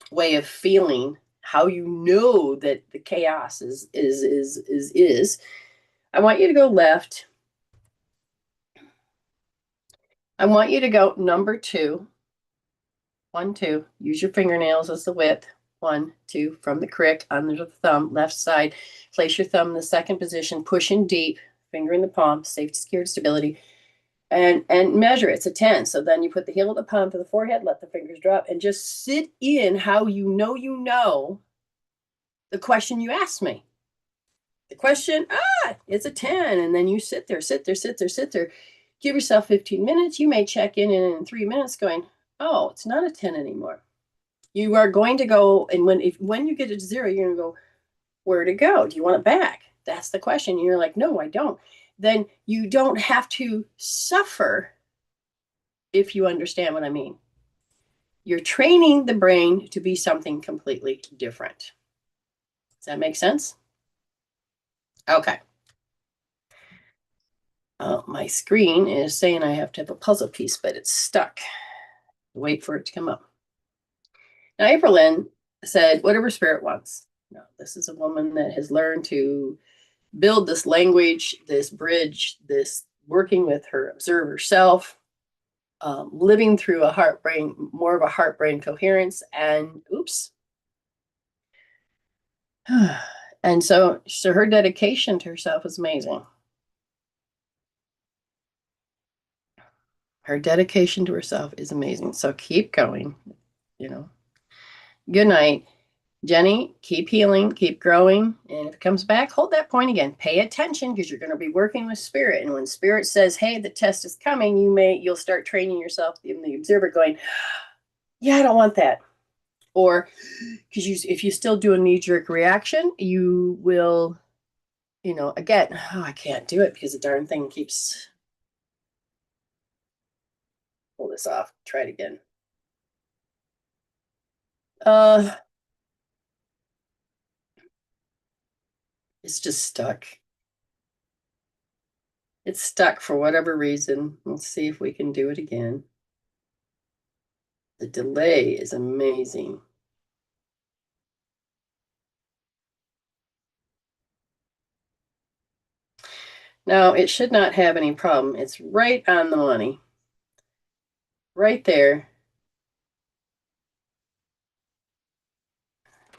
way of feeling, how you know that the chaos is. I want you to go left. I want you to go number 2. 1, 2. Use your fingernails as the width. 1, 2. From the crick under the thumb, left side. Place your thumb in the second position, pushing deep, finger in the palm, safety, security, stability, and measure. It's a 10. So then you put the heel of the palm to the forehead, let the fingers drop, and just sit in how you know the question you asked me. The question, it's a 10. And then you sit there. Give yourself 15 minutes. You may check in 3 minutes going, oh, it's not a 10 anymore. You are going to go, and when you get it to 0, you're going to go, where to go? Do you want it back? That's the question. And you're like, no, I don't. Then you don't have to suffer, if you understand what I mean. You're training the brain to be something completely different. Does that make sense? Okay. My screen is saying I have to have a puzzle piece, but it's stuck. Wait for it to come up. Now, April Lynn said, whatever spirit wants. No, this is a woman that has learned to build this language, this bridge, this working with her observer self, living through a heart-brain, more of a heart-brain coherence, and oops. And so her dedication to herself is amazing. Her dedication to herself is amazing. So keep going, you know. Good night. Jenny, keep healing, keep growing. And if it comes back, hold that point again. Pay attention because you're going to be working with spirit. And when spirit says, hey, the test is coming, you'll start training yourself in the observer going, yeah, I don't want that. Or because if you still do a knee-jerk reaction, you will, again, I can't do it because the darn thing keeps, pull this off, try it again. It's just stuck. It's stuck for whatever reason. Let's see if we can do it again. The delay is amazing. Now, it should not have any problem. It's right on the money. Right there.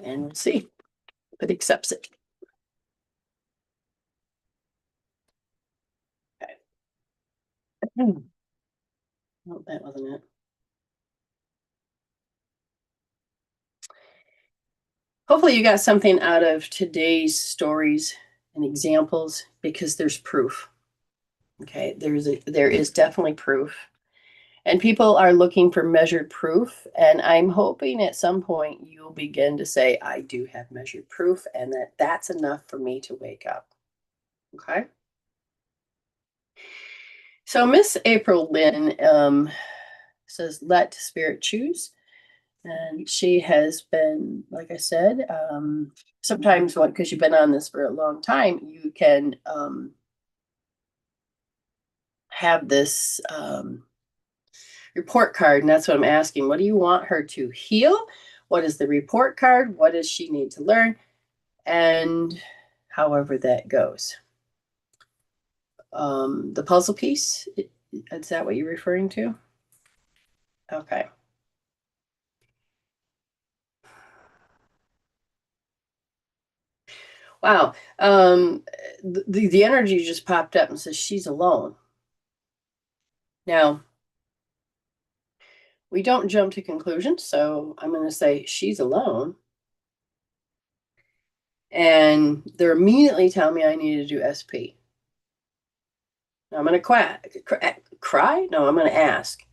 And we'll see if it accepts it. Okay. Oh, that wasn't it. Hopefully you got something out of today's stories and examples because there's proof. Okay, there is definitely proof. And people are looking for measured proof. And I'm hoping at some point you'll begin to say, I do have measured proof, and that's enough for me to wake up. Okay. So Miss April Lynn says, let spirit choose. And she has been, like I said, sometimes because you've been on this for a long time, you can have this report card. And that's what I'm asking. What do you want her to heal? What is the report card? What does she need to learn? And however that goes. The puzzle piece, is that what you're referring to? Okay. Wow. The energy just popped up and says she's alone. Now, we don't jump to conclusions, so I'm going to say she's alone. And they're immediately telling me I need to do SP. Now I'm going to cry? No, I'm going to ask.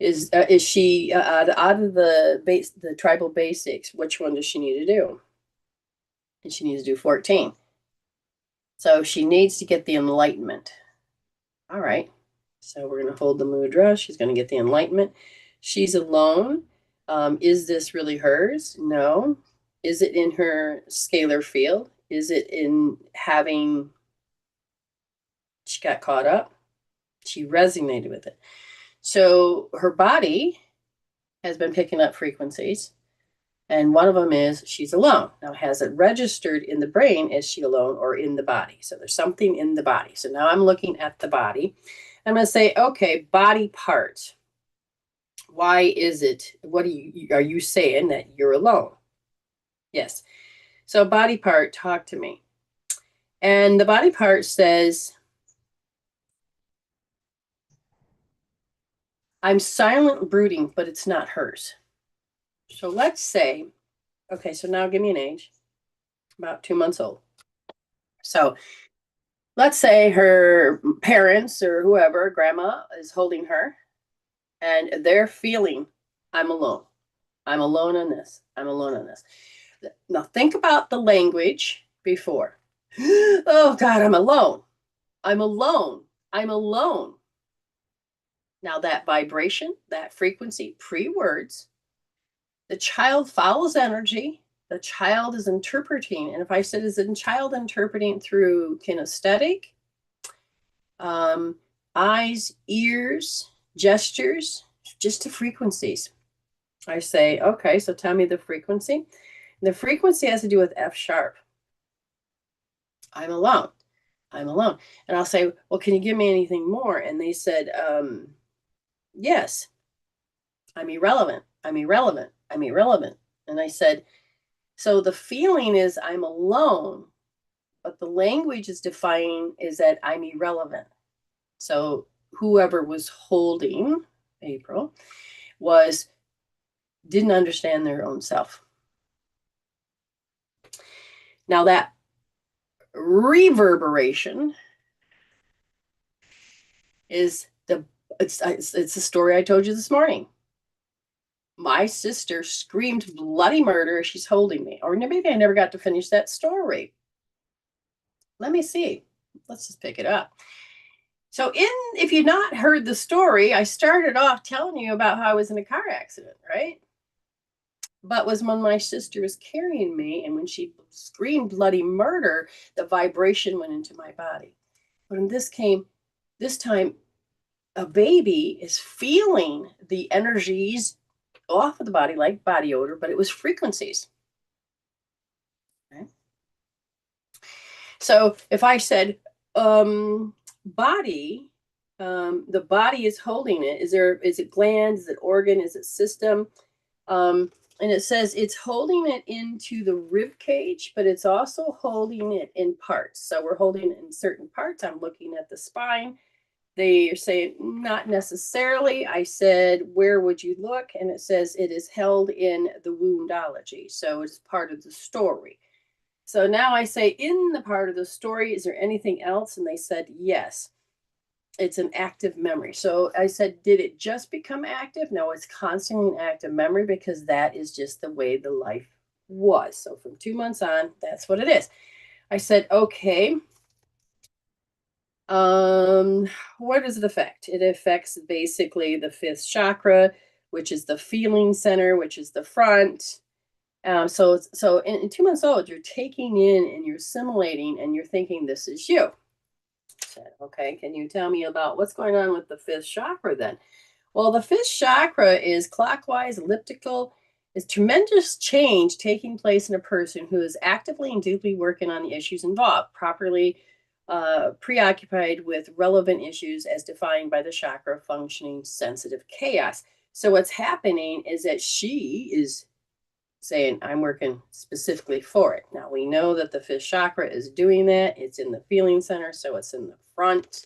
Is she out of the tribal basics? Which one does she need to do? And she needs to do 14. So she needs to get the enlightenment. All right. So we're going to hold the mudra. She's going to get the enlightenment. She's alone. Is this really hers? No. Is it in her scalar field? Is it in having, she got caught up? She resonated with it. So her body has been picking up frequencies. And one of them is she's alone. Now, has it registered in the brain? Is she alone or in the body? So there's something in the body. So now I'm looking at the body. I'm going to say, okay, body part. Why is it? What are you saying that you're alone? Yes. So body part, talk to me. And the body part says, I'm silent brooding, but it's not hers. So let's say, okay, so now give me an age, about 2 months old. So let's say her parents or whoever, grandma, is holding her and they're feeling, I'm alone. I'm alone on this. I'm alone on this. Now think about the language before. Oh God, I'm alone. I'm alone. I'm alone. Now that vibration, that frequency, pre-words, the child follows energy. The child is interpreting. And if I said, is a child interpreting through kinesthetic, eyes, ears, gestures, just the frequencies. I say, okay, so tell me the frequency. The frequency has to do with F sharp. I'm alone. I'm alone. And I'll say, well, can you give me anything more? And they said, yes, I'm irrelevant. I'm irrelevant. I'm irrelevant. And I said, so the feeling is I'm alone, but the language is defining is that I'm irrelevant. So whoever was holding April didn't understand their own self. Now that reverberation is it's the story I told you this morning. My sister screamed bloody murder as she's holding me. Or maybe I never got to finish that story. Let me see. Let's just pick it up. So if you've not heard the story, I started off telling you about how I was in a car accident, right? But was when my sister was carrying me, and when she screamed bloody murder, the vibration went into my body. But in this time, a baby is feeling the energies off of the body like body odor, but it was frequencies. Okay. So if I said body, the body is holding it. Is it gland? Is it organ? Is it system? And it says it's holding it into the rib cage, but it's also holding it in parts. So we're holding it in certain parts. I'm looking at the spine. They are saying not necessarily. I said, where would you look? And it says it is held in the woundology. So it's part of the story. So now I say, in the part of the story, is there anything else? And they said, yes. It's an active memory. So I said, did it just become active? No, it's constantly an active memory because that is just the way the life was. So from 2 months on, that's what it is. I said, okay. What does it affect? It affects basically the fifth chakra, which is the feeling center, which is the front. So in 2 months old, you're taking in and you're assimilating and you're thinking this is you. Said, okay, can you tell me about what's going on with the fifth chakra then? Well, the fifth chakra is clockwise, elliptical, is tremendous change taking place in a person who is actively and deeply working on the issues involved, properly preoccupied with relevant issues as defined by the chakra functioning sensitive chaos. So what's happening is that she is saying, I'm working specifically for it. Now we know that the fifth chakra is doing that. It's in the feeling center, so it's in the front.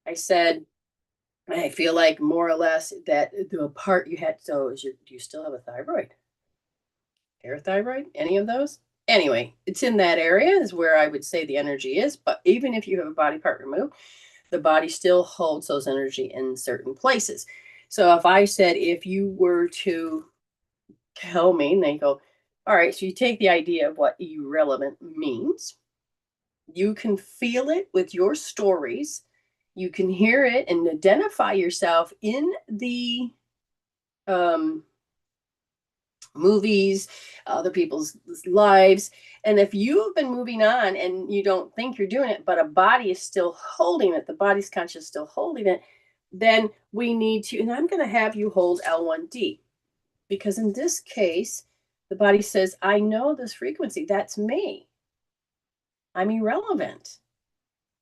I said, I feel like more or less that the part you had, so do you still have a thyroid? Parathyroid? Any of those? Anyway, it's in that area is where I would say the energy is, but even if you have a body part removed, the body still holds those energy in certain places. So if I said, if you were to tell me, and they go, all right, so you take the idea of what irrelevant means. You can feel it with your stories. You can hear it and identify yourself in the movies, other people's lives. And if you've been moving on and you don't think you're doing it, but a body is still holding it, the body's conscious still holding it, then we need to, and I'm going to have you hold L1D. Because in this case, the body says, I know this frequency. That's me. I'm irrelevant.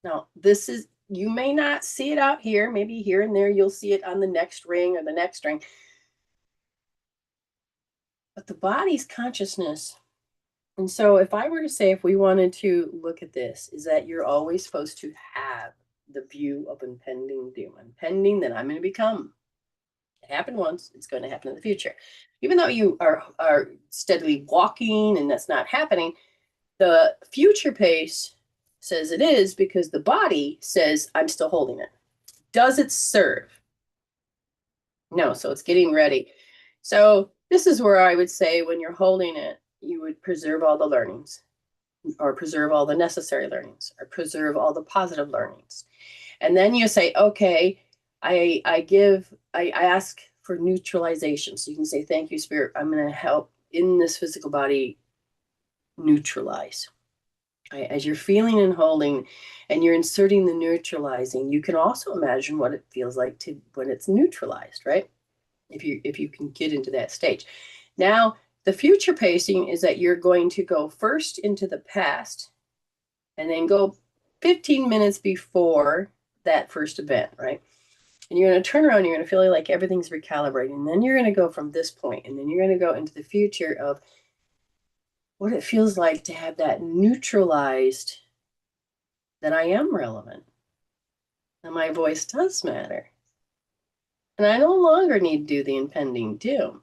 Now, this is, you may not see it out here. Maybe here and there, you'll see it on the next ring or the next ring. But the body's consciousness. And so if I were to say, if we wanted to look at this, is that you're always supposed to have the view of impending doom. Impending that I'm going to become. It happened once, it's going to happen in the future. Even though you are steadily walking and that's not happening, the future pace says it is because the body says, I'm still holding it. Does it serve? No, so it's getting ready. So this is where I would say when you're holding it, you would preserve all the learnings or preserve all the necessary learnings or preserve all the positive learnings. And then you say, okay, I ask for neutralization. So you can say, thank you, Spirit. I'm going to help in this physical body neutralize. As you're feeling and holding and you're inserting the neutralizing, you can also imagine what it feels like to when it's neutralized, right? If you can get into that stage. Now, the future pacing is that you're going to go first into the past and then go 15 minutes before that first event, right? And you're going to turn around, you're going to feel like everything's recalibrating. And then you're going to go from this point, and then you're going to go into the future of what it feels like to have that neutralized, that I am relevant, and my voice does matter. And I no longer need to do the impending doom.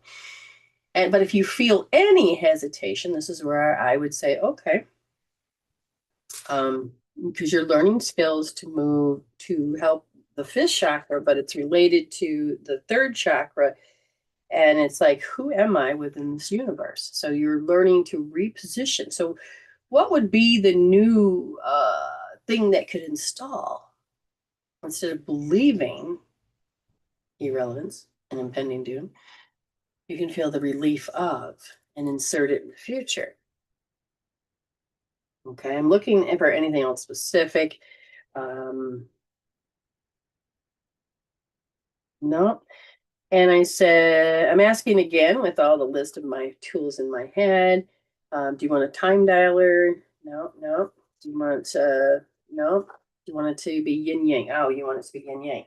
But if you feel any hesitation, this is where I would say, okay, because you're learning skills to move to help the fifth chakra, but it's related to the third chakra. And it's like, who am I within this universe? So you're learning to reposition. So what would be the new thing that could install instead of believing irrelevance and impending doom? You can feel the relief of and insert it in the future. Okay, I'm looking for anything else specific. No. And I said, I'm asking again with all the list of my tools in my head. Do you want a time dialer? No, no. Do you want no? Do you want it to be yin yang? Oh, you want it to be yin yang.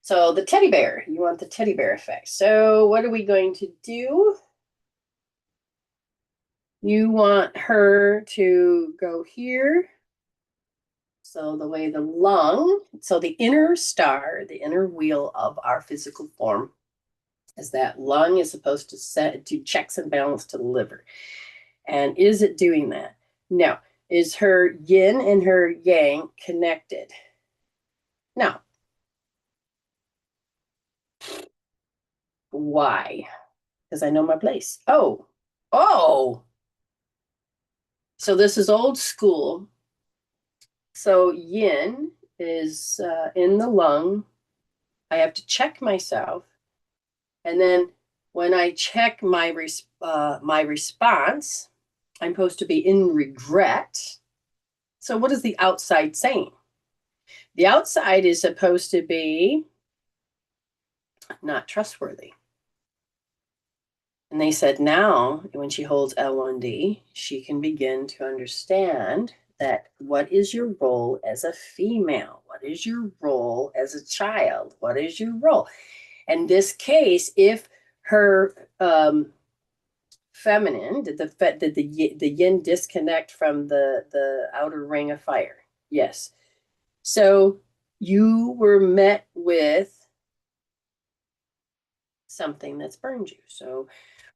So the teddy bear, you want the teddy bear effect. So what are we going to do? You want her to go here. So the way the lung, so the inner star, the inner wheel of our physical form, is that lung is supposed to do checks and balance to the liver. And is it doing that? No. Is her yin and her yang connected? No. Why? Because I know my place. Oh. So this is old school. So yin is in the lung. I have to check myself. And then when I check my response, I'm supposed to be in regret. So what is the outside saying? The outside is supposed to be not trustworthy. And they said now, when she holds L1D, she can begin to understand that what is your role as a female? What is your role as a child? What is your role? In this case, if her feminine, did the yin disconnect from the outer ring of fire? Yes. So you were met with something that's burned you. So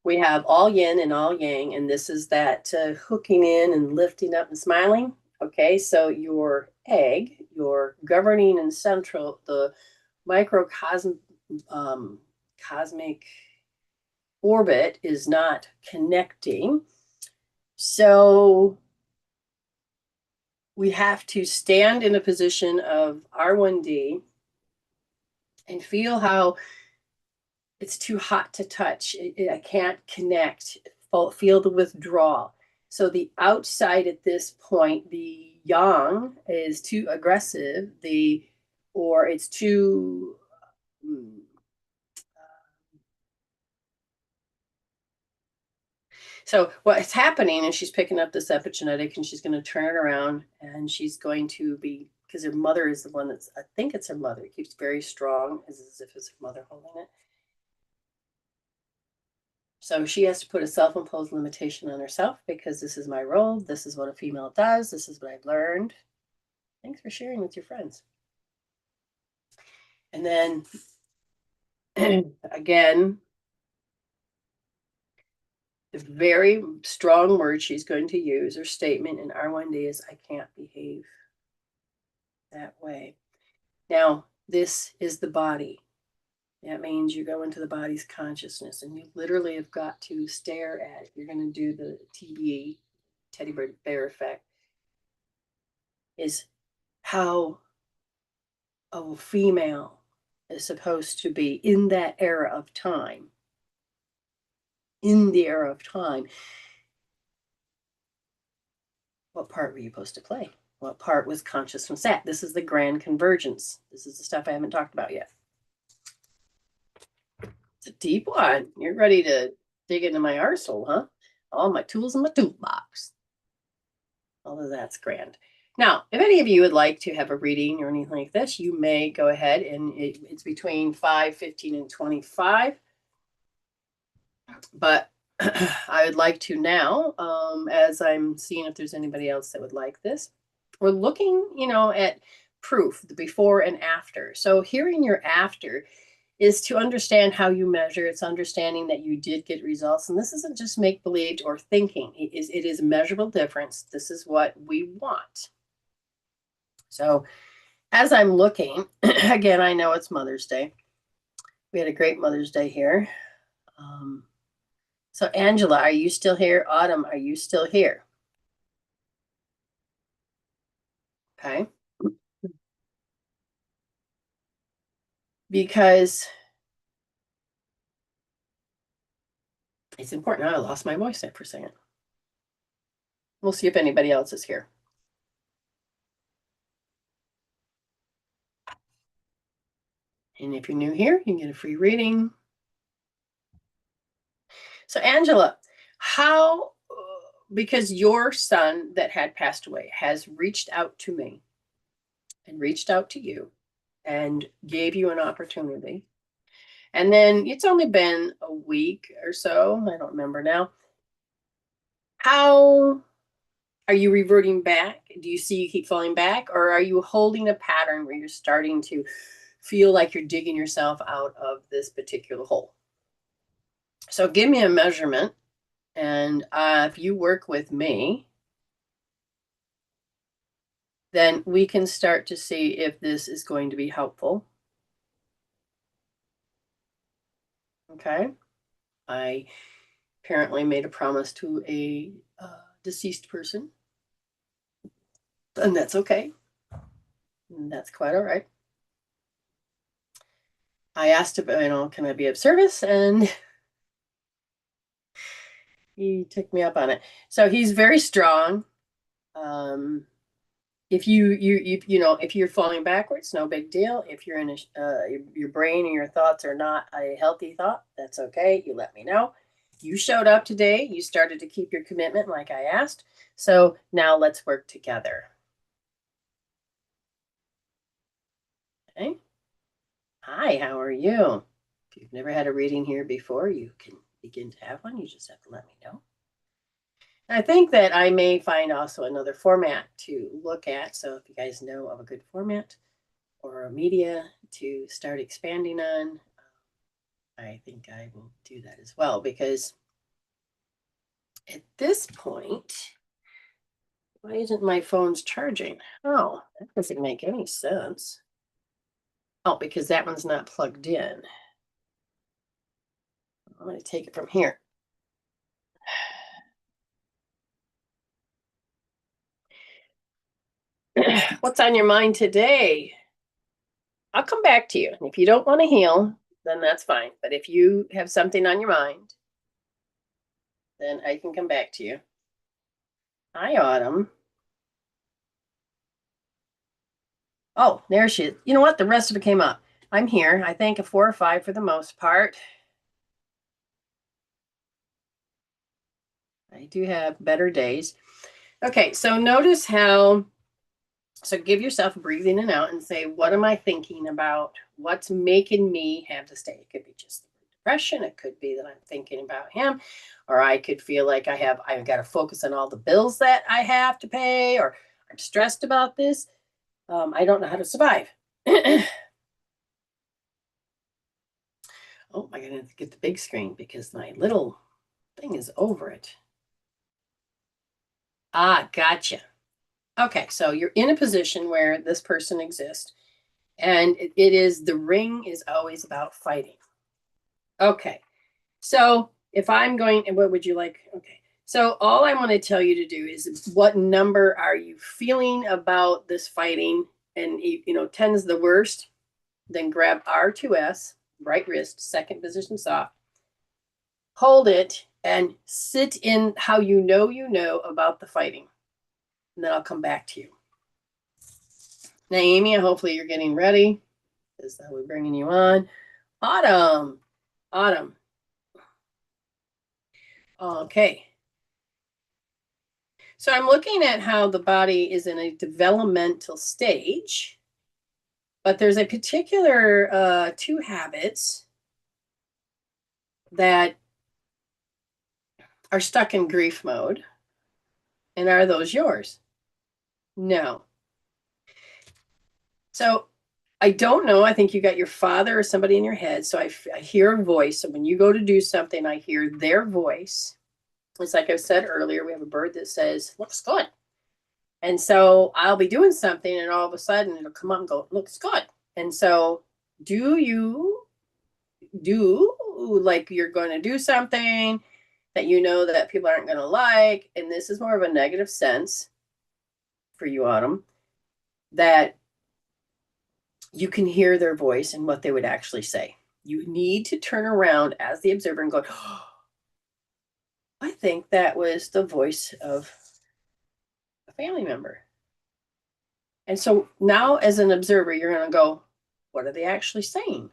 we have all yin and all yang, and this is that hooking in and lifting up and smiling. Okay, so your egg, your governing and central, the microcosm cosmic orbit is not connecting. So we have to stand in a position of R1D and feel how it's too hot to touch. I can't connect. Feel the withdrawal. So the outside at this point, the yang is too aggressive. Or it's too. So what's happening is she's picking up this epigenetic and she's going to turn it around and she's going to be, because her mother is the one that's, I think it's her mother. It keeps very strong, as if it's her mother holding it. So she has to put a self-imposed limitation on herself because this is my role. This is what a female does. This is what I've learned. Thanks for sharing with your friends. And then again, the very strong word she's going to use or statement in R1D is, I can't behave that way. Now, this is the body. That means you go into the body's consciousness and you literally have got to stare at it. You're going to do the TBE, teddy bear effect, is how a female is supposed to be in that era of time. In the era of time. What part were you supposed to play? What part was conscious from sat? This is the grand convergence. This is the stuff I haven't talked about yet. It's a deep one. You're ready to dig into my arsenal, huh? All my tools in my toolbox. All of that's grand. Now, if any of you would like to have a reading or anything like this, you may go ahead, and it's between 5, 15, and 25. But I would like to now, as I'm seeing if there's anybody else that would like this, we're looking, at proof, the before and after. So hearing your after is to understand how you measure. It's understanding that you did get results. And this isn't just make-believe or thinking. It is measurable difference. This is what we want. So as I'm looking, again, I know it's Mother's Day. We had a great Mother's Day here. So Angela, are you still here? Autumn, are you still here? Okay. Because it's important. I lost my voice there for a second. We'll see if anybody else is here. And if you're new here, you can get a free reading. So Angela, how, because your son that had passed away has reached out to me and reached out to you and gave you an opportunity. And then it's only been a week or so, I don't remember now. How are you reverting back? Do you see you keep falling back? Or are you holding a pattern where you're starting to feel like you're digging yourself out of this particular hole? So give me a measurement. And if you work with me, then we can start to see if this is going to be helpful. Okay. I apparently made a promise to a deceased person. And that's okay. And that's quite all right. I asked about, can I be of service? And he took me up on it. So he's very strong. If if you're falling backwards, no big deal. If you're in your brain and your thoughts are not a healthy thought, that's okay. You let me know. You showed up today. You started to keep your commitment like I asked. So now let's work together. Okay. Hi, how are you? If you've never had a reading here before, you can begin to have one. You just have to let me know. I think that I may find also another format to look at. So if you guys know of a good format or a media to start expanding on, I think I will do that as well, because at this point, why isn't my phone's charging? Oh, that doesn't make any sense. Oh, because that one's not plugged in. I'm going to take it from here. What's on your mind today? I'll come back to you. And if you don't want to heal, then that's fine. But if you have something on your mind, then I can come back to you. Hi, Autumn. Oh, there she is. You know what? The rest of it came up. I'm here. I think a 4 or 5 for the most part. I do have better days. Okay, so notice how, so give yourself a breathe in and out and say, what am I thinking about? What's making me have to stay? It could be just depression. It could be that I'm thinking about him, or I could feel like I've got to focus on all the bills that I have to pay, or I'm stressed about this. I don't know how to survive. Oh, I gotta get the big screen because my little thing is over it. Ah, gotcha. Okay, so you're in a position where this person exists, and it is, the ring is always about fighting. Okay, so if I'm going, and what would you like? Okay, so all I want to tell you to do is, what number are you feeling about this fighting? and 10 is the worst, then grab R2S, right wrist, second position soft. Hold it and sit in how you know about the fighting. And then I'll come back to you. Now, Amy, hopefully you're getting ready. This is how we're bringing you on. Autumn. Autumn. Okay. So I'm looking at how the body is in a developmental stage, but there's a particular 2 habits that are stuck in grief mode. And are those yours? No. So I don't know. I think you got your father or somebody in your head. So I hear a voice. So when you go to do something, I hear their voice. It's like I said earlier, we have a bird that says, looks good. And so I'll be doing something and all of a sudden it'll come up and go, looks good. And so do you do like you're going to do something that you know that people aren't going to like? And this is more of a negative sense for you, Autumn, that you can hear their voice and what they would actually say. You need to turn around as the observer and go, oh, I think that was the voice of a family member. And so now as an observer, you're going to go, what are they actually saying?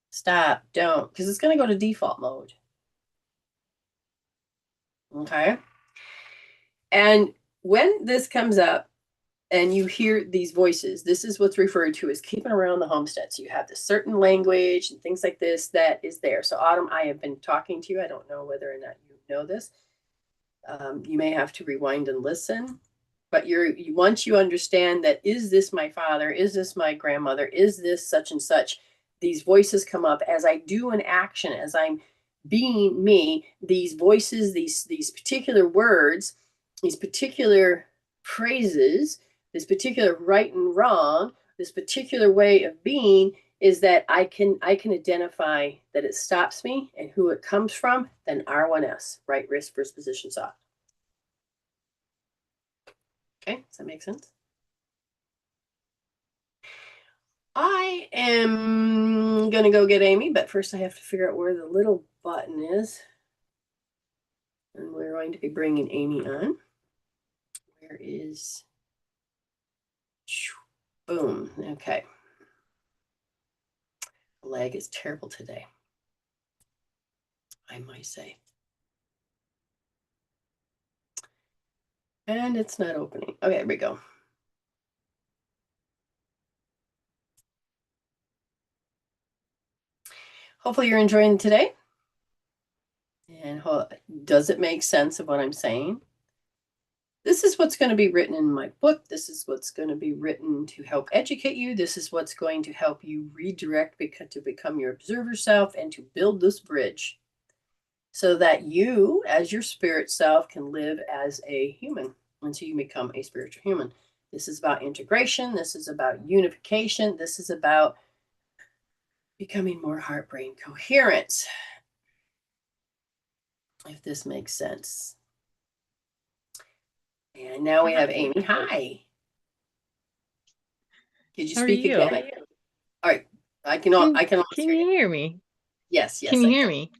Stop, don't, because it's going to go to default mode. Okay. And when this comes up and you hear these voices, this is what's referred to as keeping around the homestead. So you have this certain language and things like this that is there. So Autumn, I have been talking to you. I don't know whether or not you know this. You may have to rewind and listen. But once you understand that, is this my father? Is this my grandmother? Is this such and such? These voices come up as I do an action, as I'm being me. These voices, these particular words, these particular phrases, this particular right and wrong, this particular way of being is that I can identify that it stops me and who it comes from. Then R1S, right wrist, first position soft. Okay, does that make sense? I am going to go get Amy, but first I have to figure out where the little button is. And we're going to be bringing Amy on. Where is... Boom. Okay. The lag is terrible today, I might say. And it's not opening. Okay, here we go. Hopefully you're enjoying today. And does it make sense of what I'm saying? This is what's going to be written in my book. This is what's going to be written to help educate you. This is what's going to help you redirect to become your observer self and to build this bridge so that you, as your spirit self, can live as a human until you become a spiritual human. This is about integration. This is about unification. This is about becoming more heart-brain coherent, if this makes sense. And now we have Amy. Hi. Could you speak again? All right. I can you hear me? Yes. Can you hear me?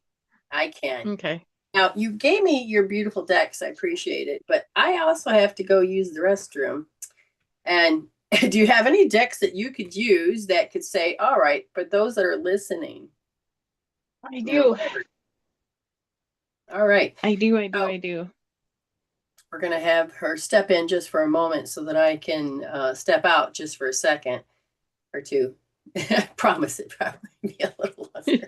I can. Okay. Now, you gave me your beautiful decks. I appreciate it. But I also have to go use the restroom. And do you have any decks that you could use that could say, all right, for those that are listening? I do. All right. I do. We're going to have her step in just for a moment so that I can step out just for a second or two. I promise it probably be a little longer.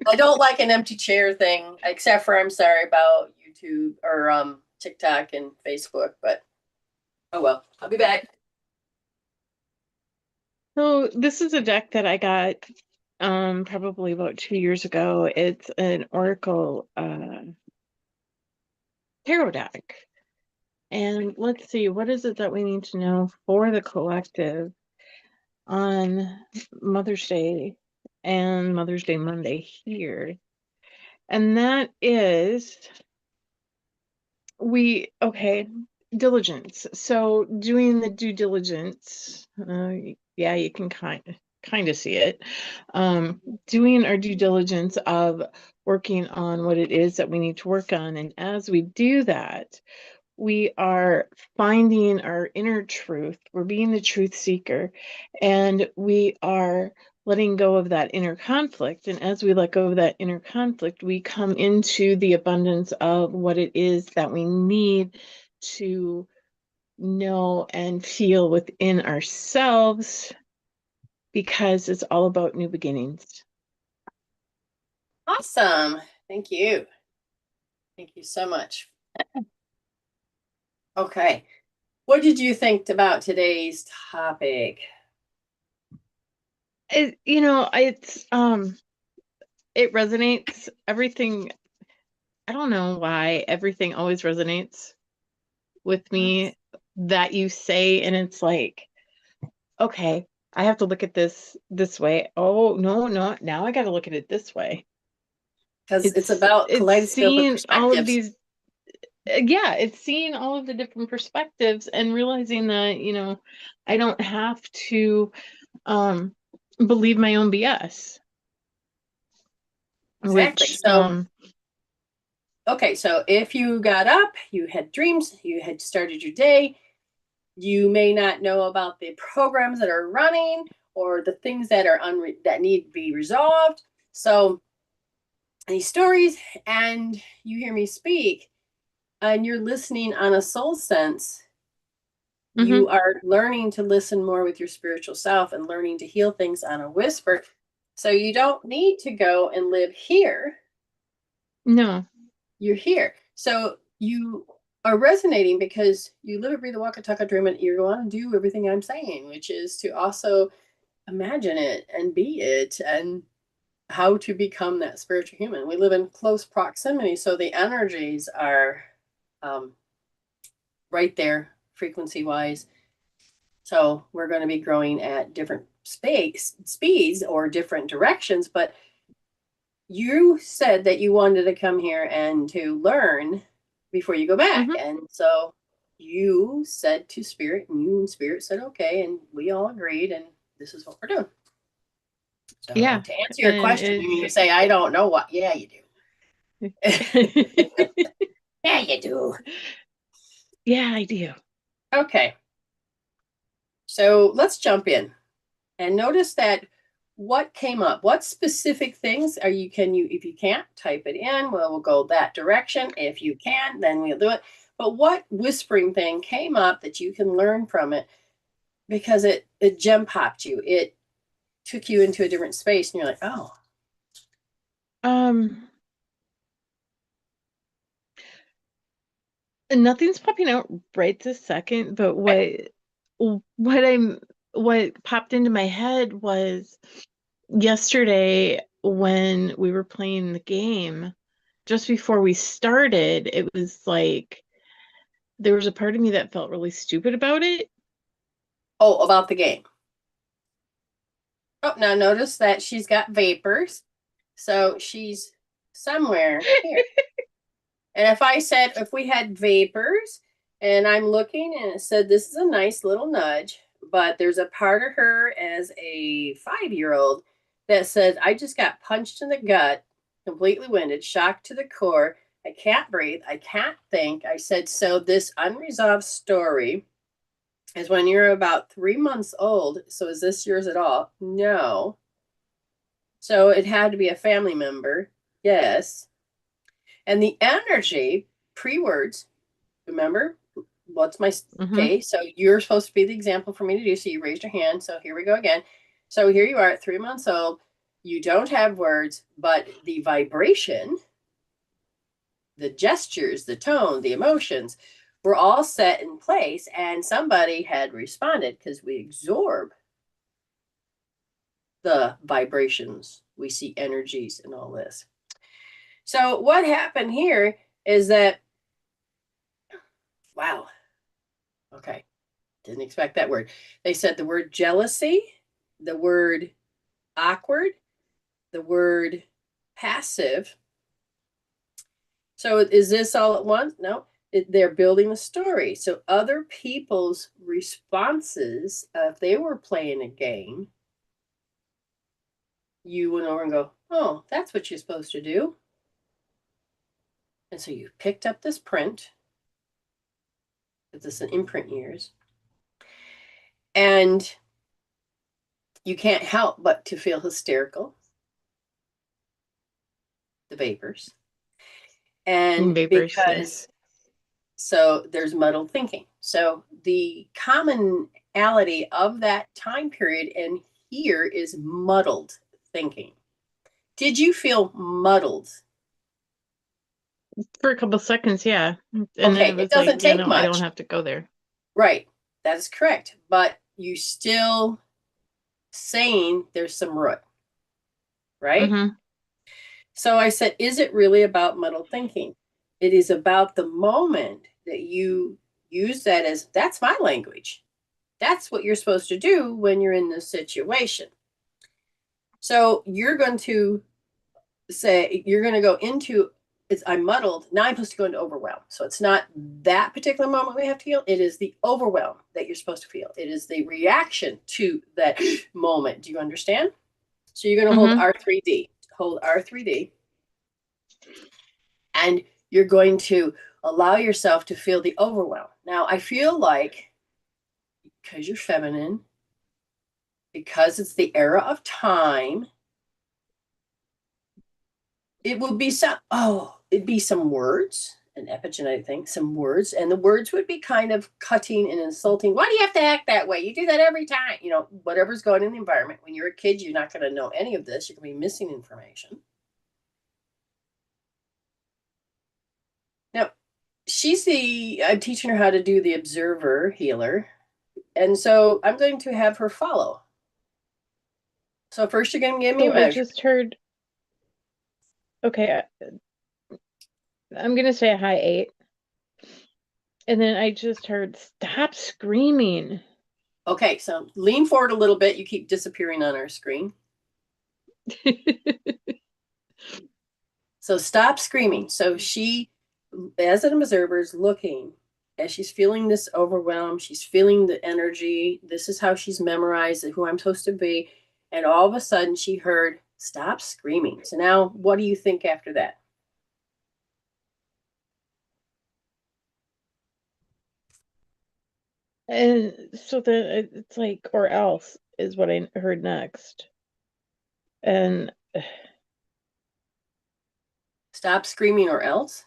I don't like an empty chair thing, except for I'm sorry about YouTube or TikTok and Facebook, but oh well, I'll be back. So this is a deck that I got probably about 2 years ago. It's an Oracle tarot deck. And let's see, what is it that we need to know for the collective on Mother's Day and Mother's Day Monday here? And that is, okay, diligence. So doing the due diligence, yeah, you can kind of see it. Doing our due diligence of working on what it is that we need to work on. And as we do that, we are finding our inner truth. We're being the truth seeker, and we are letting go of that inner conflict. And as we let go of that inner conflict, we come into the abundance of what it is that we need to know and feel within ourselves, because it's all about new beginnings. Awesome. Thank you. Thank you so much. Okay. What did you think about today's topic? It resonates. Everything, I don't know why everything always resonates with me that you say, and it's like, okay, I have to look at this way. Oh, no, now I got to look at it this way. Because it's about It's kaleidoscope of seeing all of perspectives. these, yeah, it's seeing all of the different perspectives and realizing that, I don't have to believe my own BS. Exactly. Which okay, so if you got up, you had dreams, you had started your day, you may not know about the programs that are running or the things that are that need to be resolved. So these stories, and you hear me speak, and you're listening on a soul sense, you are learning to listen more with your spiritual self and learning to heal things on a whisper. So you don't need to go and live here. no. You're here. So you are resonating because you live, breathe, walk, talk, dream, and you want to do everything I'm saying, which is to also imagine it and be it and how to become that spiritual human. We live in close proximity, so the energies are right there frequency wise. So we're going to be growing at different speeds or different directions, but you said that you wanted to come here and to learn before you go back. And so you said to Spirit, and you and Spirit said, okay, and we all agreed, and this is what we're doing. So Yeah. to answer your question, you say, I don't know what. Yeah, you do. Yeah, you do. Yeah, I do. Okay. So let's jump in and notice that what came up, what specific things are you, if you can't, type it in, well, we'll go that direction. If you can, then we'll do it. But what whispering thing came up that you can learn from it because it gem popped you, it took you into a different space, and you're like, oh. Nothing's popping out right this second, but what popped into my head was yesterday when we were playing the game, just before we started, it was like there was a part of me that felt really stupid about it. Oh, about the game. Oh, now notice that she's got vapors. So she's somewhere here. And if we had vapors, and I'm looking and it said, this is a nice little nudge, but there's a part of her as a 5-year-old that says, I just got punched in the gut, completely winded, shocked to the core. I can't breathe. I can't think. I said, so this unresolved story is when you're about 3 months old. So is this yours at all? No. So it had to be a family member. Yes. And the energy, pre-words, remember, what's my, okay, so you're supposed to be the example for me to do. So you raised your hand. So here we go again. So here you are at 3 months old. You don't have words, but the vibration, the gestures, the tone, the emotions were all set in place, and somebody had responded because we absorb the vibrations. We see energies and all this. So what happened here is that, wow, okay, didn't expect that word. They said the word jealousy, the word awkward, the word passive. So is this all at once? No. they're building a story. So other people's responses, if they were playing a game, you went over and go, oh, that's what you're supposed to do. And so you picked up this print, this is an imprint years, and you can't help but to feel hysterical, the vapors. And Vapors, because yes. so there's muddled thinking. So the commonality of that time period and here is muddled thinking. Did you feel muddled? For a couple seconds, yeah. And then Okay, it it was like, doesn't yeah, take no, I don't much. have to go there. Right. That is correct. But you still saying there's some root, right? Mm-hmm. So I said, is it really about muddled thinking? It is about the moment that you use that as that's my language. That's what you're supposed to do when you're in this situation. So you're going to say, you're going to go into, I'm muddled. Now I'm supposed to go into overwhelm. So it's not that particular moment we have to feel. It is the overwhelm that you're supposed to feel. It is the reaction to that moment. Do you understand? So you're going to hold Mm-hmm. R3D. Hold R3D. And you're going to allow yourself to feel the overwhelm. Now, I feel like because you're feminine, because it's the era of time, it will be it'd be some words, an epigenetic thing, some words, and the words would be kind of cutting and insulting. Why do you have to act that way? You do that every time. You know, whatever's going in the environment. When you're a kid, you're not going to know any of this. You're going to be missing information. Now, I'm teaching her how to do the observer healer. And so I'm going to have her follow. So first you're going to give me So a I measure. just heard, okay, I'm going to say a high 8. And then I just heard, stop screaming. Okay, so lean forward a little bit. You keep disappearing on our screen. So stop screaming. So she, as an observer, is looking as she's feeling this overwhelm. She's feeling the energy. This is how she's memorized who I'm supposed to be. And all of a sudden she heard, stop screaming. So now what do you think after that? And so then it's like, or else is what I heard next. And Stop screaming or else?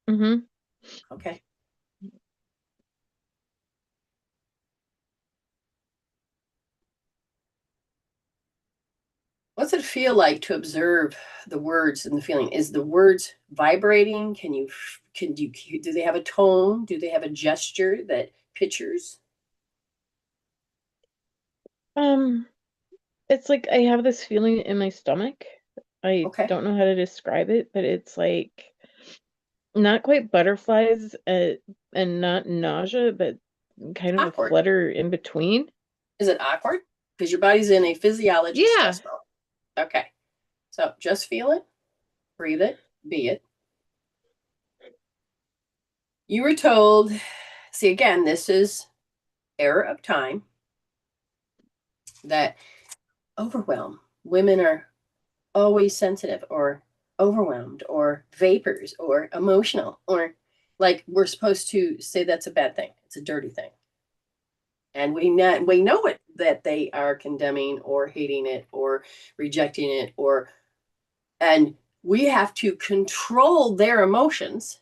mm-hmm. Okay. What's it feel like to observe the words and the feeling? Is the words vibrating? Do they have a tone? Do they have a gesture that pictures? It's like I have this feeling in my stomach. I Okay. don't know how to describe it, but it's like not quite butterflies and not nausea, but kind of a Awkward. flutter in between. Is it awkward? Because your body's in a physiology Yeah. stress mode. Okay. So just feel it, breathe it, be it. You were told, see, again, this is era of time that overwhelm. Women are always sensitive or overwhelmed or vapors or emotional or like we're supposed to say that's a bad thing. It's a dirty thing. And we know it that they are condemning or hating it or rejecting it or and we have to control their emotions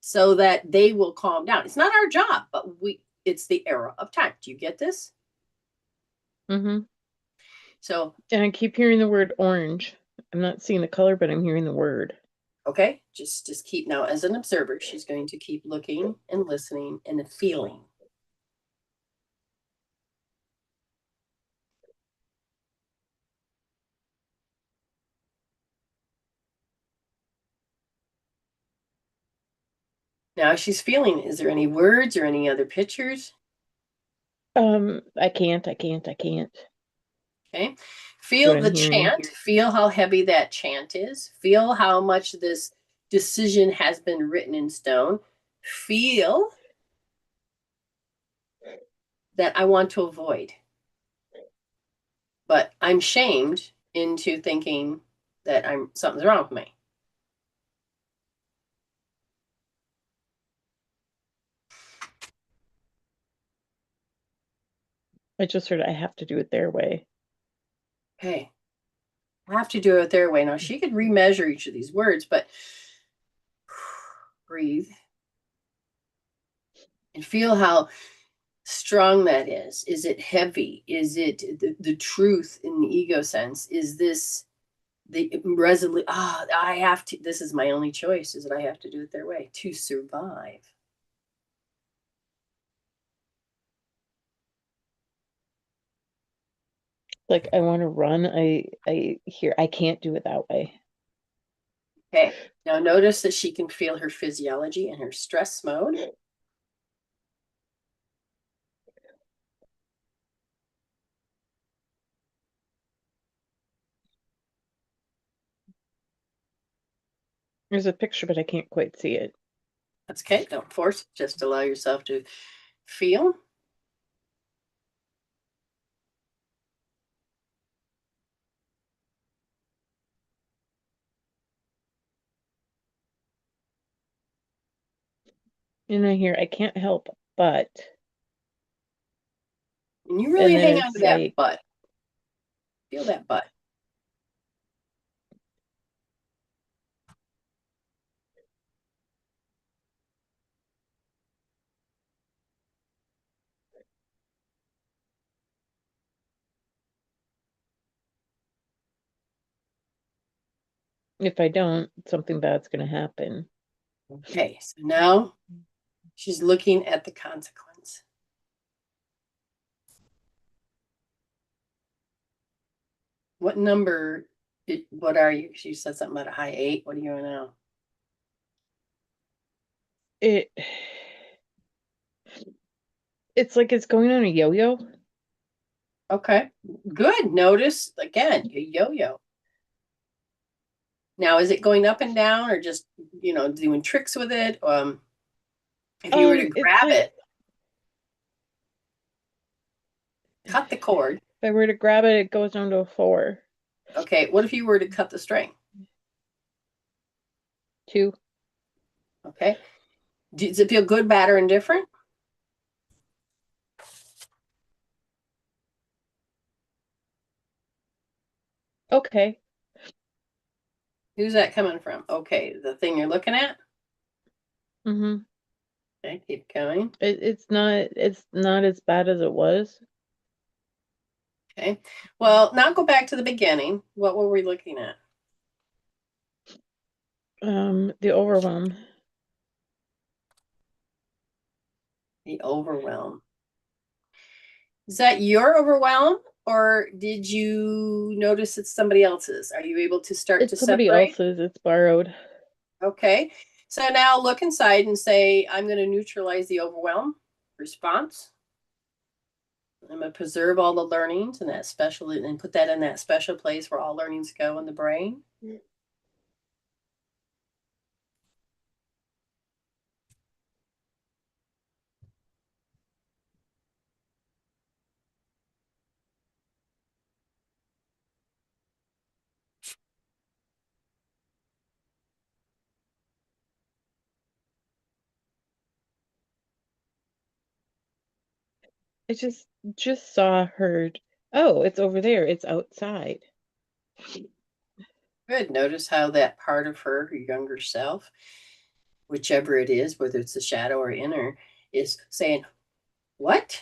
so that they will calm down. It's not our job, but it's the era of time. Do you get this? Mm-hmm. So, And I keep hearing the word orange. I'm not seeing the color, but I'm hearing the word. okay, just keep now as an observer, she's going to keep looking and listening and feeling. Now she's feeling. Is there any words or any other pictures? I can't. Okay. Is what Feel I'm the hearing. chant. Feel how heavy that chant is. Feel how much this decision has been written in stone. feel that I want to avoid. But I'm shamed into thinking that something's wrong with me. I just heard I have to do it their way. Okay. I have to do it their way. Now she could remeasure each of these words, but breathe and feel how strong that is. Is it heavy? Is it the truth in the ego sense? Is this the resolute? I have to, this is my only choice, is that I have to do it their way to survive. Like I want to run. I hear I can't do it that way. Okay. Now notice that she can feel her physiology and her stress mode. There's a picture, but I can't quite see it. That's okay. Don't force it. Just allow yourself to feel. And I hear I can't help but. And you really And then hang on it's to that like, butt. Feel that butt. if I don't, something bad's going to happen. Okay, so now she's looking at the consequence. What number, what are you? She said something about a high 8. What are you now? It's like it's going on a yo-yo. Okay, good. Notice, again, a yo-yo. Now, is it going up and down or just, doing tricks with it? If you were to It's grab like it, cut the cord. if I were to grab it, it goes down to a 4. Okay, what if you were to cut the string? 2. Okay. Does it feel good, bad, or indifferent? Okay. Who's that coming from? Okay, the thing you're looking at? Mm-hmm. Okay, keep going. It's not as bad as it was. Okay. Well, now go back to the beginning. What were we looking at? The overwhelm. The overwhelm. Is that your overwhelm, or did you notice it's somebody else's? Are you able to start to It's somebody separate? else's. It's borrowed. Okay. So now look inside and say, I'm going to neutralize the overwhelm response. I'm going to preserve all the learnings and that special, and put that in that special place where all learnings go in the brain. I just heard. Oh, it's over there. It's outside. Good. Notice how that part of her younger self, whichever it is, whether it's the shadow or inner, is saying, what?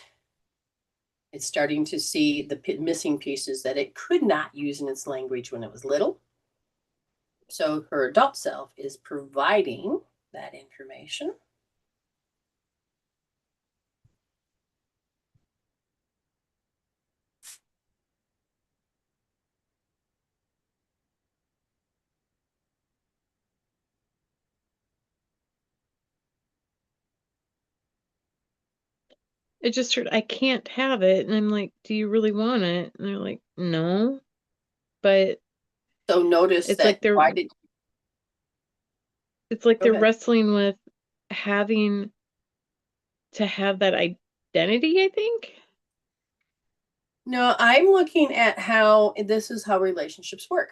It's starting to see the missing pieces that it could not use in its language when it was little. So her adult self is providing that information. It just heard I can't have it, and I'm like, do you really want it? And they're like, no. But So notice it's that like they're why did it's like go they're ahead. wrestling with having to have that identity, I think. No, I'm looking at how this is how relationships work.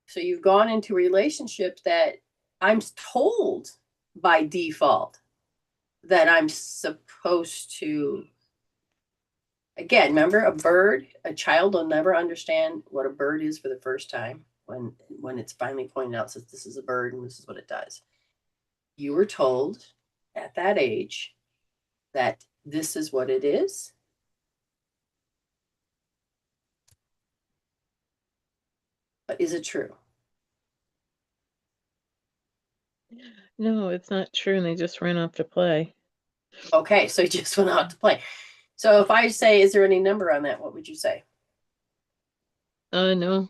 So you've gone into relationships that I'm told by default that I'm supposed to. Again, remember a child will never understand what a bird is for the first time when it's finally pointed out, says this is a bird and this is what it does. You were told at that age that this is what it is. But is it true? No, it's not true, and they just ran off to play. Okay, so you just went out to play. So if I say, is there any number on that? What would you say? No.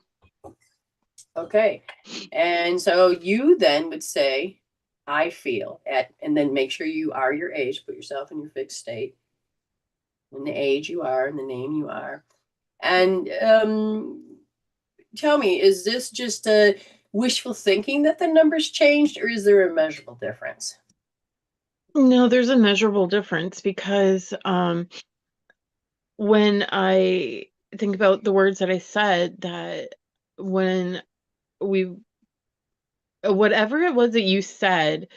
Okay. And so you then would say, I feel at, and then make sure you are your age, put yourself in your fixed state, and the age you are, and the name you are. And tell me, is this just a wishful thinking that the numbers changed, or is there a measurable difference? No, there's a measurable difference because when I think about the words that I said, that when we, whatever it was that you said,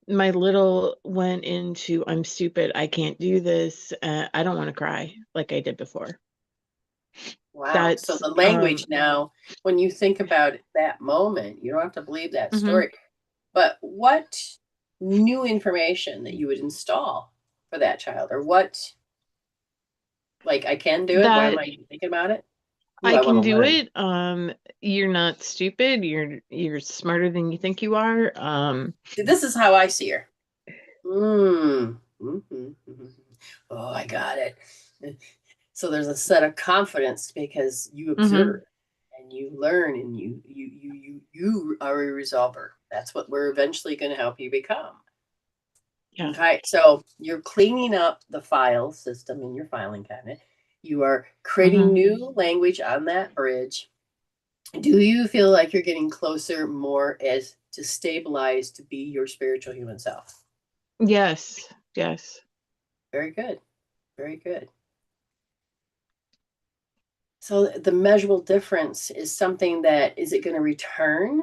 my little went into, I'm stupid, I can't do this, I don't want to cry like I did before. Wow. So That's the language now, when you think about that moment, you don't have to believe that story. But what new information that you would install for that child, or what, like, I can do it? Why am that I thinking about it? Ooh, I I want can to do learn. it. You're not stupid. You're smarter than you think you are. See, this is how I see her. Mm. Mm-hmm. Oh, I got it. So there's a set of confidence because you mhm, observe and you learn and you are a resolver. That's what we're eventually going to help you become. yeah. Okay, so you're cleaning up the file system in your filing cabinet. You are creating Mhm. new language on that bridge. Do you feel like you're getting closer more as to stabilize to be your spiritual human self? Yes. Yes. Very good. Very good. So the measurable difference is something that is it going to return?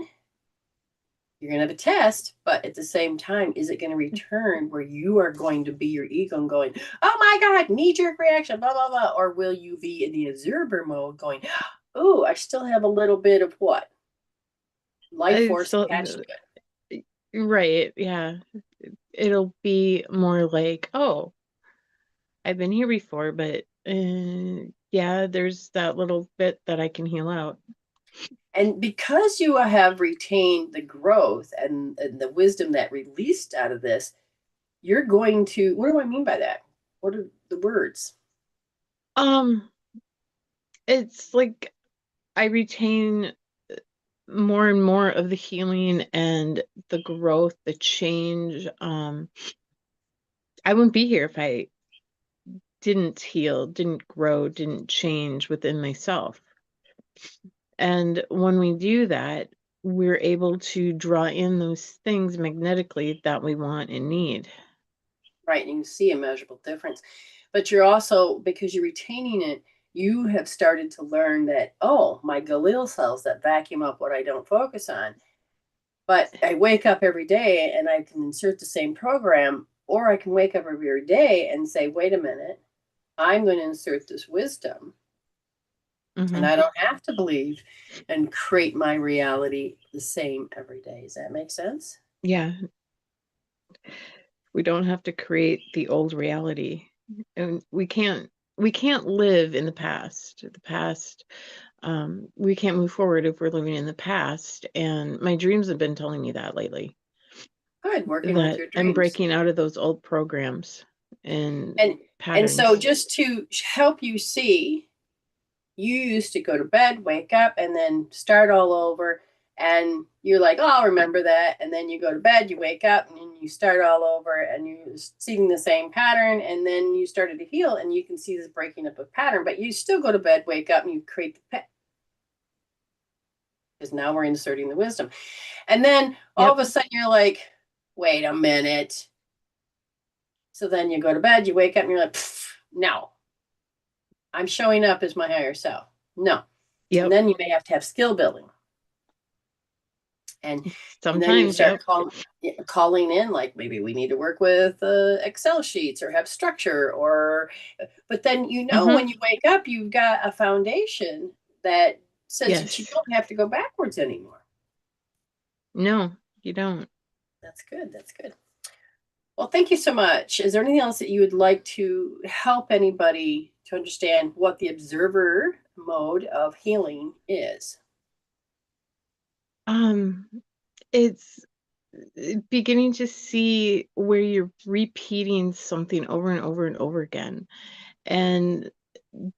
You're going to have a test, but at the same time, is it going to return where you are going to be your ego and going, oh my God, knee jerk reaction, blah, blah, blah? Or will you be in the observer mode going, oh, I still have a little bit of what? Life It's force still attached to right. Yeah. It'll be more like, oh, I've been here before, but yeah, there's that little bit that I can heal out. And because you have retained the growth and the wisdom that released out of this, you're going to, what do I mean by that? What are the words? Um, it's like I retain more and more of the healing and the growth, the change. I wouldn't be here if I didn't heal, didn't grow, didn't change within myself. And when we do that, we're able to draw in those things magnetically that we want and need. Right, and you see a measurable difference. But you're also, because you're retaining it, you have started to learn that, oh, my glial cells that vacuum up what I don't focus on. But I wake up every day and I can insert the same program, or I can wake up every day and say, wait a minute, I'm going to insert this wisdom. And Hmm. I don't have to believe and create my reality the same every day. Does that make sense? Yeah, we don't have to create the old reality. And we can't live in the past. The past, we can't move forward if we're living in the past. And my dreams have been telling me that lately, Good, working with that your I'm dreams. breaking out of those old programs and And so patterns. just to help you see, you used to go to bed, wake up, and then start all over. And you're like, oh, I'll remember that. And then you go to bed, you wake up, and you start all over, and you're seeing the same pattern. And then you started to heal, and you can see this breaking up of pattern. But you still go to bed, wake up, and you create the pet. Because now we're inserting the wisdom. And then all of Yep. a sudden, you're like, wait a minute. So then you go to bed, you wake up and you're like, no, I'm showing up as my higher self. No. Yep. And then you may have to have skill building. And then you Sometimes, start yep. calling in, like maybe we need to work with Excel sheets or have structure, but then when you wake up, you've got a foundation that says that you Yes. don't have to go backwards anymore. No, you don't. That's good. That's good. Well, thank you so much. Is there anything else that you would like to help anybody to understand what the observer mode of healing is? It's beginning to see where you're repeating something over and over and over again. And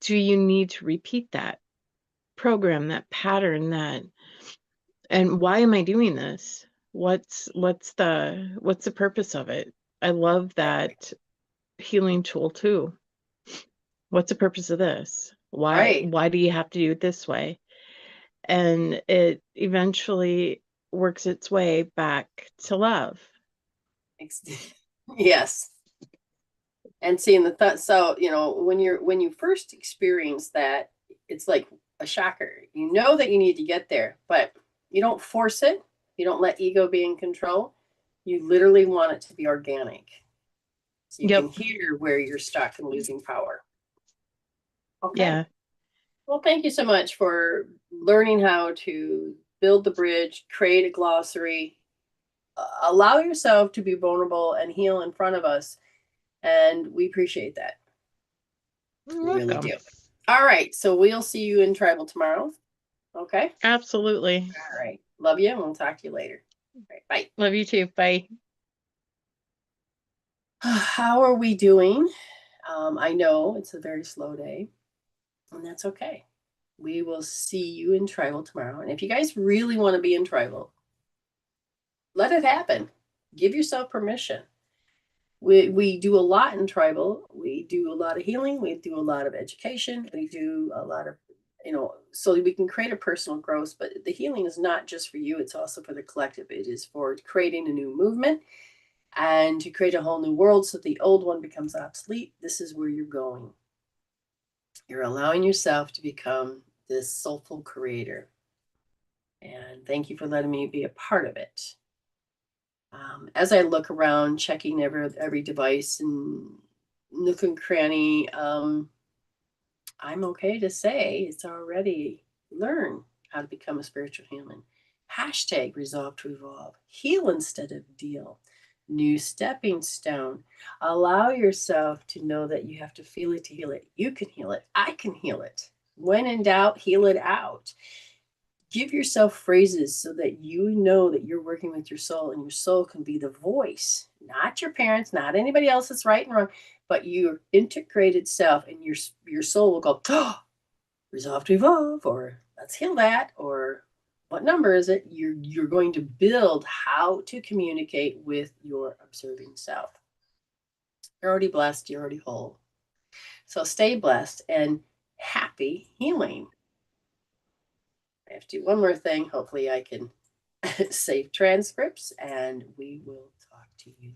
do you need to repeat that program, that pattern, and why am I doing this? What's the purpose of it? I love that healing tool too. What's the purpose of this? Right. Why do you have to do it this way? And it eventually works its way back to love. Yes. And seeing the thought. So, when you first experience that, it's like a shocker. You know that you need to get there, but you don't force it. You don't let ego be in control. You literally want it to be organic. So you Yep. can hear where you're stuck and losing power. Okay. Yeah. Well, thank you so much for learning how to build the bridge, create a glossary, allow yourself to be vulnerable and heal in front of us. And we appreciate that. You're We really welcome. do. All right. So we'll see you in tribal tomorrow. Okay. Absolutely. All right. Love you. And we'll talk to you later. All right. Bye. Love you too. Bye. How are we doing? I know it's a very slow day, and that's okay. We will see you in tribal tomorrow. And if you guys really want to be in tribal, let it happen. Give yourself permission. We do a lot in tribal. We do a lot of healing. We do a lot of education. We do a lot of, so we can create a personal growth. But the healing is not just for you, it's also for the collective. It is for creating a new movement and to create a whole new world so the old one becomes obsolete. This is where you're going. You're allowing yourself to become this soulful creator. And thank you for letting me be a part of it. As I look around, checking every device and nook and cranny, I'm okay to say it's already learn how to become a spiritual human. Hashtag resolve to evolve. Heal instead of deal. New stepping stone. Allow yourself to know that you have to feel it to heal it. You can heal it. I can heal it. When in doubt, heal it out. Give yourself phrases so that you know that you're working with your soul, and your soul can be the voice, not your parents, not anybody else that's right and wrong, but your integrated self, and your soul will go, oh, resolve to evolve, or let's heal that, or what number is it? You're going to build how to communicate with your observing self. You're already blessed, you're already whole. So stay blessed and happy healing. I have to do one more thing. Hopefully I can save transcripts, and we will talk to you